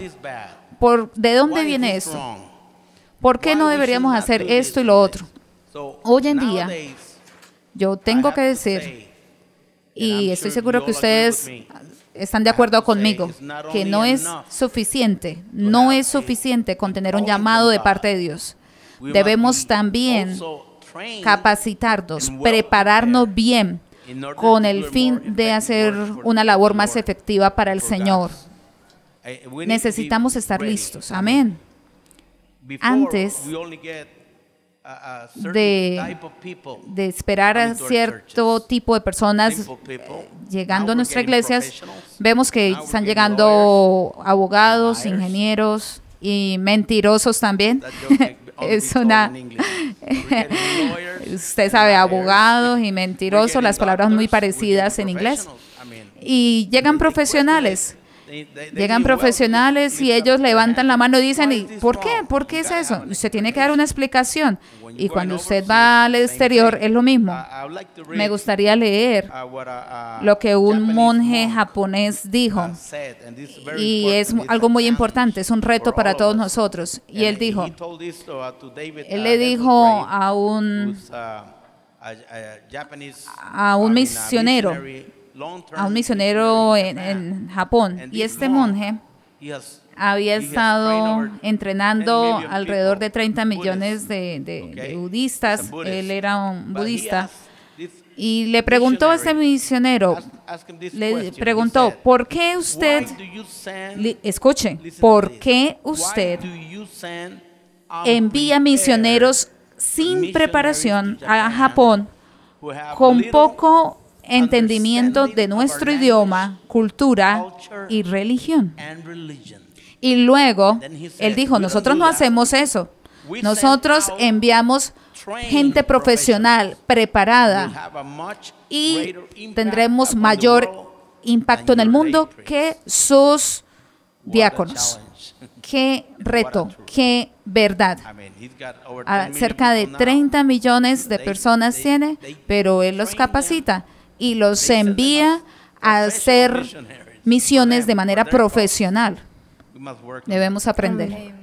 ¿De dónde viene esto? ¿Por qué no deberíamos hacer esto y lo otro? Hoy en día, yo tengo que decir, y estoy seguro que ustedes están de acuerdo conmigo, que no es suficiente, no es suficiente con tener un llamado de parte de Dios. Debemos también capacitarnos, prepararnos bien con el fin de hacer una labor más efectiva para el Señor. Necesitamos estar listos. Amén. Antes de esperar a cierto tipo de personas llegando a nuestras iglesias, vemos que están llegando abogados, ingenieros y mentirosos también. Es una, usted sabe, abogados y mentirosos, las palabras muy parecidas en inglés. Y llegan profesionales. Llegan profesionales y ellos levantan la mano y dicen, ¿y por qué? ¿Por qué es eso? Usted tiene que dar una explicación. Y cuando usted va al exterior es lo mismo. Me gustaría leer lo que un monje japonés dijo. Y es algo muy importante, es un reto para todos nosotros. Y él dijo, él le dijo a un misionero en Japón, y este monje había estado entrenando alrededor de 30 millones de budistas. Él era un budista y le preguntó a ese misionero, le preguntó, ¿por qué usted, escuche, por qué usted envía misioneros sin preparación a Japón, con poco entendimiento de nuestro idioma, cultura y religión? Y luego él dijo, nosotros no hacemos eso. Nosotros enviamos gente profesional, preparada, y tendremos mayor impacto en el mundo que sus diáconos. Qué reto, qué verdad. Cerca de 30 millones de personas tiene, pero él los capacita y los envía a hacer misiones de manera profesional. Debemos aprender.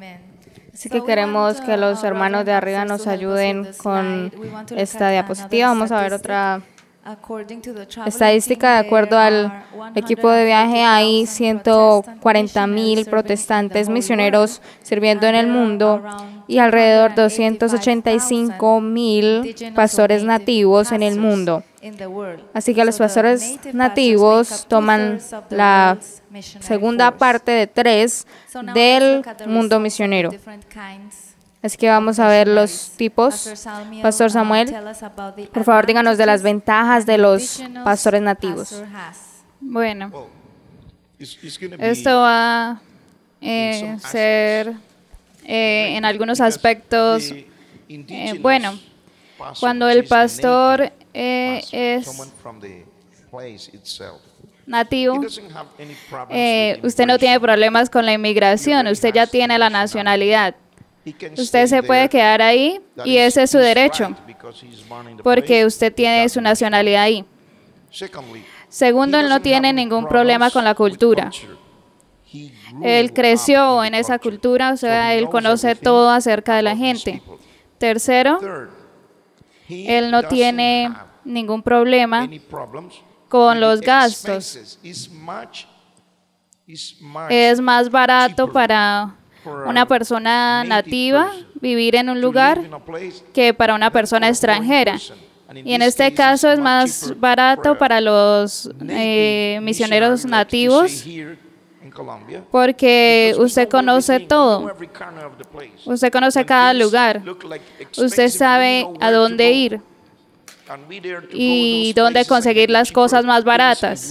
Así que queremos que los hermanos de arriba nos ayuden con esta diapositiva. Vamos a ver otra estadística. De acuerdo al equipo de viaje, hay 140,000 protestantes misioneros sirviendo en el mundo y alrededor de 285,000 pastores nativos en el mundo. Así que los pastores nativos toman la segunda parte de 3 del mundo misionero. Así que vamos a ver los tipos. Pastor Samuel, por favor, díganos de las ventajas de los pastores nativos. Bueno, esto va a ser en algunos aspectos, bueno, cuando el pastor es nativo, usted no tiene problemas con la inmigración, usted ya tiene la nacionalidad. Usted se puede quedar ahí y ese es su derecho, porque usted tiene su nacionalidad ahí. Segundo, él no tiene ningún problema con la cultura. Él creció en esa cultura, o sea, él conoce todo acerca de la gente. Tercero, él no tiene ningún problema con los gastos. Es más barato para una persona nativa vivir en un lugar que para una persona extranjera. Y en este caso es más barato para los misioneros nativos porque usted conoce todo. Usted conoce cada lugar. Usted sabe a dónde ir y dónde conseguir las cosas más baratas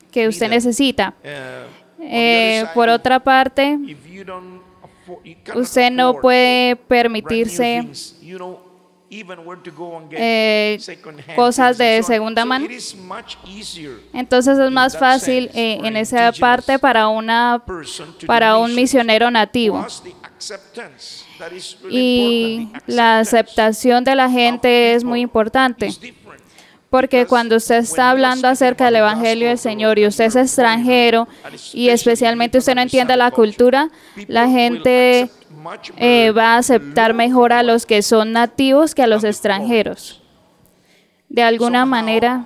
que usted necesita. Por otra parte, usted no puede permitirse cosas de segunda mano. Entonces es más fácil en esa parte para un misionero nativo. Y la aceptación de la gente es muy importante. Porque cuando usted está hablando acerca del Evangelio del Señor y usted es extranjero y especialmente usted no entiende la cultura, la gente va a aceptar mejor a los que son nativos que a los extranjeros. De alguna manera,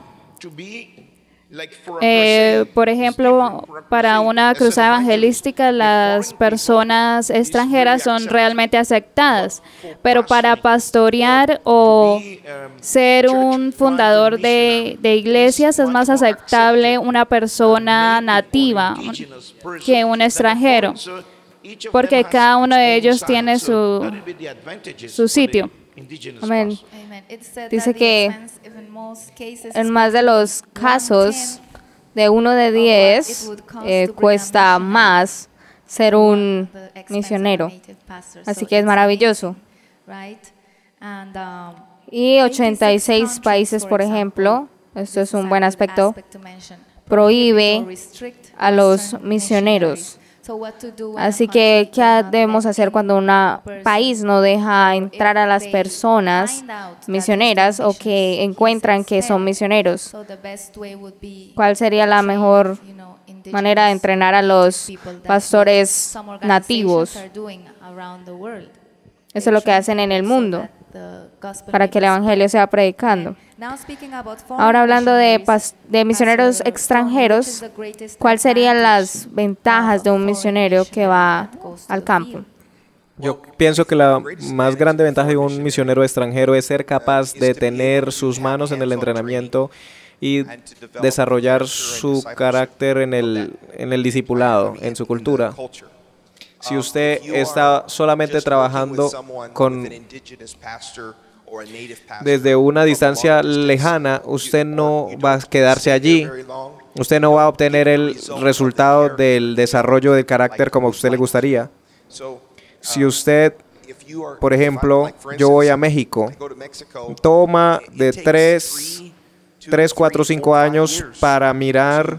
Por ejemplo, para una cruzada evangelística, las personas extranjeras son realmente aceptadas, pero para pastorear o ser un fundador de iglesias es más aceptable una persona nativa que un extranjero, porque cada uno de ellos tiene su sitio. Amén. Dice que en más de los casos, de 1 de 10, cuesta más ser un misionero. Así que es maravilloso. Y 86 países, por ejemplo, esto es un buen aspecto, prohíbe a los misioneros. Así que, ¿qué debemos hacer cuando un país no deja entrar a las personas misioneras o que encuentran que son misioneros? ¿Cuál sería la mejor manera de entrenar a los pastores nativos? Eso es lo que hacen en el mundo, para que el evangelio sea predicando. Ahora hablando de misioneros extranjeros, ¿cuáles serían las ventajas de un misionero que va al campo? Yo pienso que la más grande ventaja de un misionero extranjero es ser capaz de tener sus manos en el entrenamiento y desarrollar su carácter en el discipulado, en su cultura. Si usted está solamente trabajando desde una distancia lejana, usted no va a quedarse allí. Usted no va a obtener el resultado del desarrollo del carácter como a usted le gustaría. Si usted, por ejemplo, yo voy a México, toma de 3, 4, 5 años para mirar,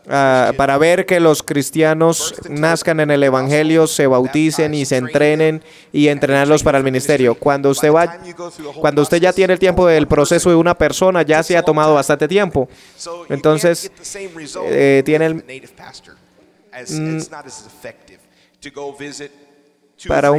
para ver que los cristianos nazcan en el Evangelio, se bauticen y se entrenen y entrenarlos para el ministerio. Cuando usted ya tiene el tiempo del proceso de una persona, ya se ha tomado bastante tiempo. Entonces, para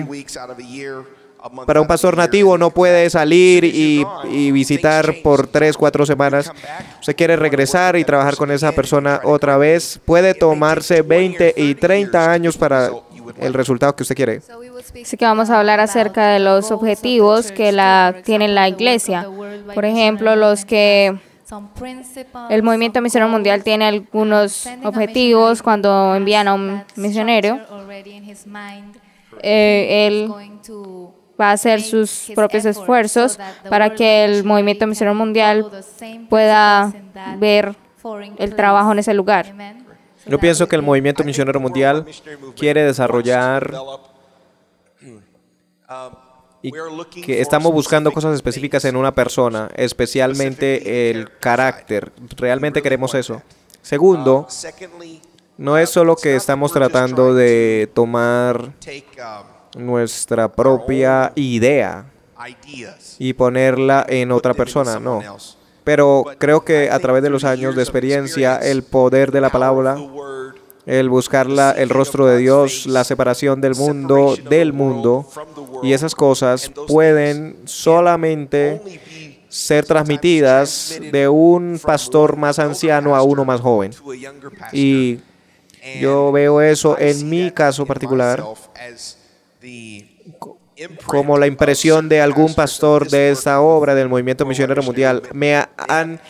un pastor nativo no puede salir y visitar por 3, 4 semanas. Usted quiere regresar y trabajar con esa persona otra vez. Puede tomarse 20 y 30 años para el resultado que usted quiere. Así que vamos a hablar acerca de los objetivos que tiene la iglesia. Por ejemplo, el Movimiento Misionero Mundial tiene algunos objetivos cuando envían a un misionero. Él va a hacer sus propios esfuerzos para que el Movimiento Misionero Mundial pueda ver el trabajo en ese lugar. Yo pienso que el Movimiento Misionero Mundial quiere desarrollar y que estamos buscando cosas específicas en una persona, especialmente el carácter. Realmente queremos eso. Segundo, no es solo que estamos tratando de tomar nuestra propia idea y ponerla en otra persona, no. Pero creo que a través de los años de experiencia, el poder de la palabra, el buscar el rostro de Dios, la separación del mundo, y esas cosas pueden solamente ser transmitidas de un pastor más anciano a uno más joven. Y yo veo eso en mi caso particular como la impresión de algún pastor de esta obra del Movimiento Misionero Mundial. Me han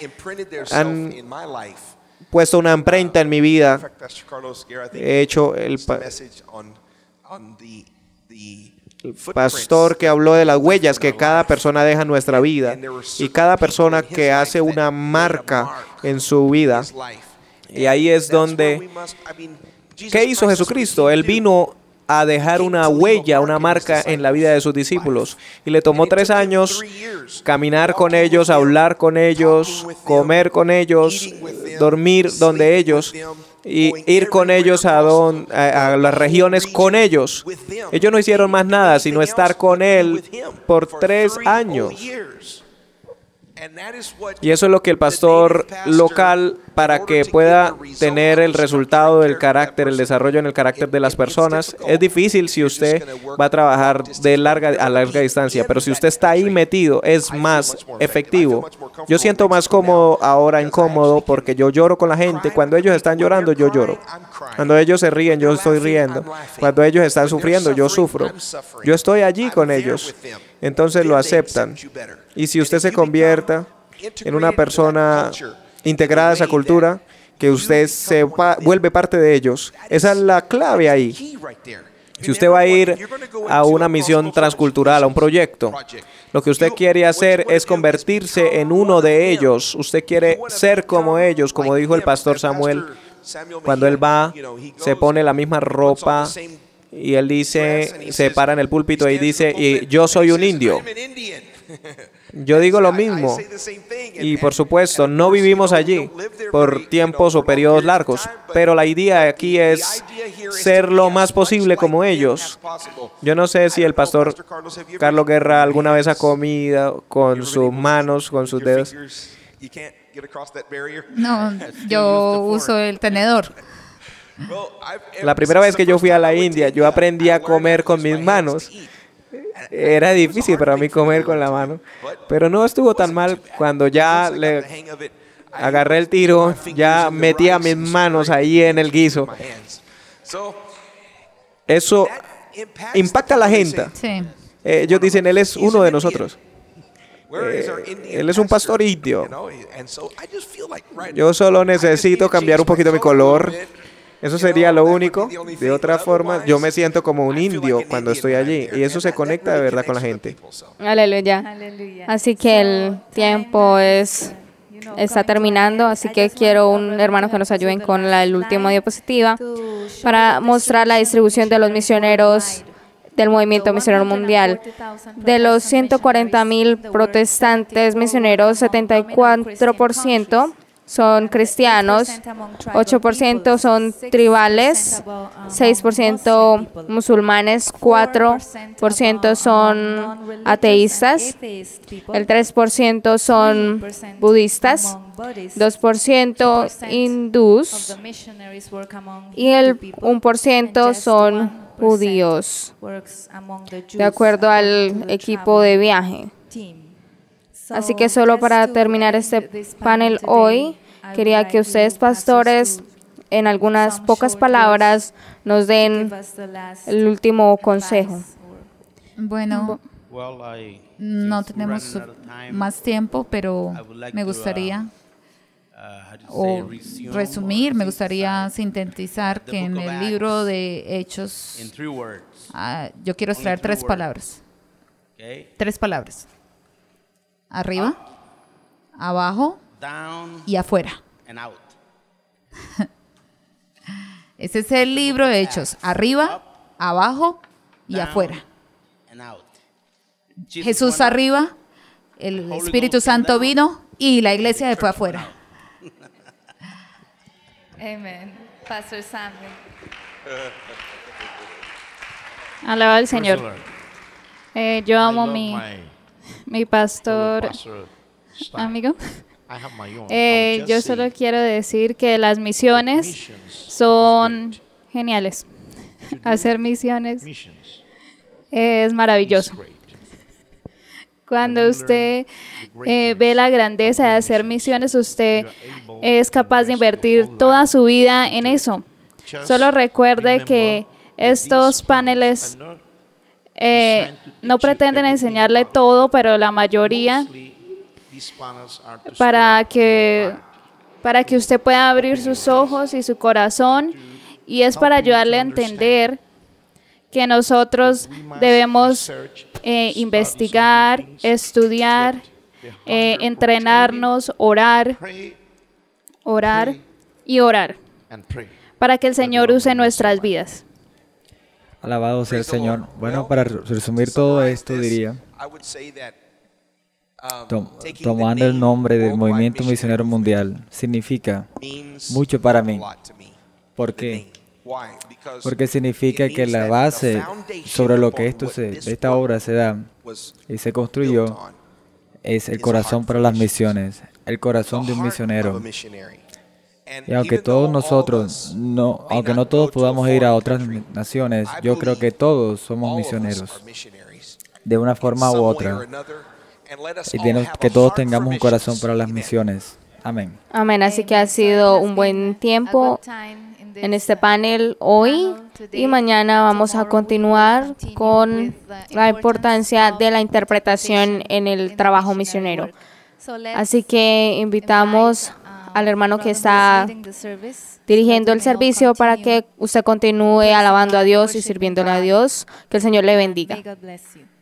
puesto una imprenta en mi vida. He hecho el pastor que habló de las huellas que cada persona deja en nuestra vida y cada persona que hace una marca en su vida. Y ahí es donde, ¿qué hizo Jesucristo? Él vino a dejar una huella, una marca en la vida de sus discípulos. Y le tomó 3 años caminar con ellos, hablar con ellos, comer con ellos, dormir donde ellos y ir con ellos a las regiones con ellos. Ellos no hicieron más nada sino estar con Él por 3 años. Y eso es lo que el pastor local, para que pueda tener el resultado del carácter, el desarrollo en el carácter de las personas, es difícil si usted va a trabajar a larga distancia, pero si usted está ahí metido, es más efectivo. Yo siento más cómodo ahora, incómodo, porque yo lloro con la gente. Cuando ellos están llorando, yo lloro. Cuando ellos se ríen, yo estoy riendo. Cuando ellos están sufriendo, yo sufro. Yo estoy allí con ellos. Entonces lo aceptan. Y si usted se convierta en una persona integrada a esa cultura, que usted vuelve parte de ellos, esa es la clave ahí. Si usted va a ir a una misión transcultural, a un proyecto, lo que usted quiere hacer es convertirse en uno de ellos. Usted quiere ser como ellos, como dijo el pastor Samuel. Cuando él va, se pone la misma ropa y él dice, se para en el púlpito y dice, y yo soy un indio. Yo digo lo mismo. Y por supuesto, no vivimos allí por tiempos o periodos largos, pero la idea aquí es ser lo más posible como ellos. Yo no sé si el pastor Carlos Guerra alguna vez ha comido con sus manos, con sus dedos. No, yo uso el tenedor. La primera vez que yo fui a la India, yo aprendí a comer con mis manos. Era difícil para mí comer con la mano, pero no estuvo tan mal. Cuando ya le agarré el tiro, ya metía mis manos ahí en el guiso. Eso impacta a la gente. Sí. Ellos dicen, él es uno de nosotros. Él es un pastor indio. Yo solo necesito cambiar un poquito mi color. Eso sería lo único. De otra forma, yo me siento como un indio cuando estoy allí. Y eso se conecta de verdad con la gente. Aleluya. Así que el tiempo está terminando. Así que quiero un hermano que nos ayuden con la última diapositiva para mostrar la distribución de los misioneros del movimiento misionero mundial. De los 140,000 protestantes misioneros, 74% son cristianos, 8% son tribales, 6% musulmanes, 4% son ateístas, el 3% son budistas, 2% hindús y el 1% son judíos, de acuerdo al equipo de viaje. Así que solo para terminar este panel hoy, quería que ustedes, pastores, en algunas pocas palabras, nos den el último consejo. Bueno, no tenemos más tiempo, pero me gustaría resumir, me gustaría sintetizar que en el libro de Hechos, yo quiero extraer 3 palabras. 3 palabras. Arriba, abajo y afuera. Ese es el libro de Hechos. Arriba, abajo y afuera. Jesús arriba, el Espíritu Santo vino y la iglesia fue afuera. Amen. Pastor Samuel. Alaba al Señor. Yo amo mi pastor amigo. Yo solo quiero decir que las misiones son geniales. Hacer misiones es maravilloso. Cuando usted ve la grandeza de hacer misiones, usted es capaz de invertir toda su vida en eso. Solo recuerde que estos paneles no pretenden enseñarle todo, pero la mayoría para que usted pueda abrir sus ojos y su corazón, y es para ayudarle a entender que nosotros debemos investigar, estudiar, entrenarnos, orar y orar para que el Señor use nuestras vidas. Alabado sea el Señor. Bueno, para resumir todo esto, diría, tomando el nombre del Movimiento Misionero Mundial, significa mucho para mí. ¿Por qué? Porque significa que la base sobre lo que esta obra se da y se construyó es el corazón para las misiones, el corazón de un misionero. Y aunque todos nosotros, aunque no todos podamos ir a otras naciones, yo creo que todos somos misioneros, de una forma u otra. Y que todos tengamos un corazón para las misiones. Amén. Amén. Así que ha sido un buen tiempo en este panel hoy y mañana vamos a continuar con la importancia de la interpretación en el trabajo misionero. Así que invitamos al hermano que está dirigiendo el servicio para que usted continúe alabando a Dios y sirviéndole a Dios. Que el Señor le bendiga. May God bless you.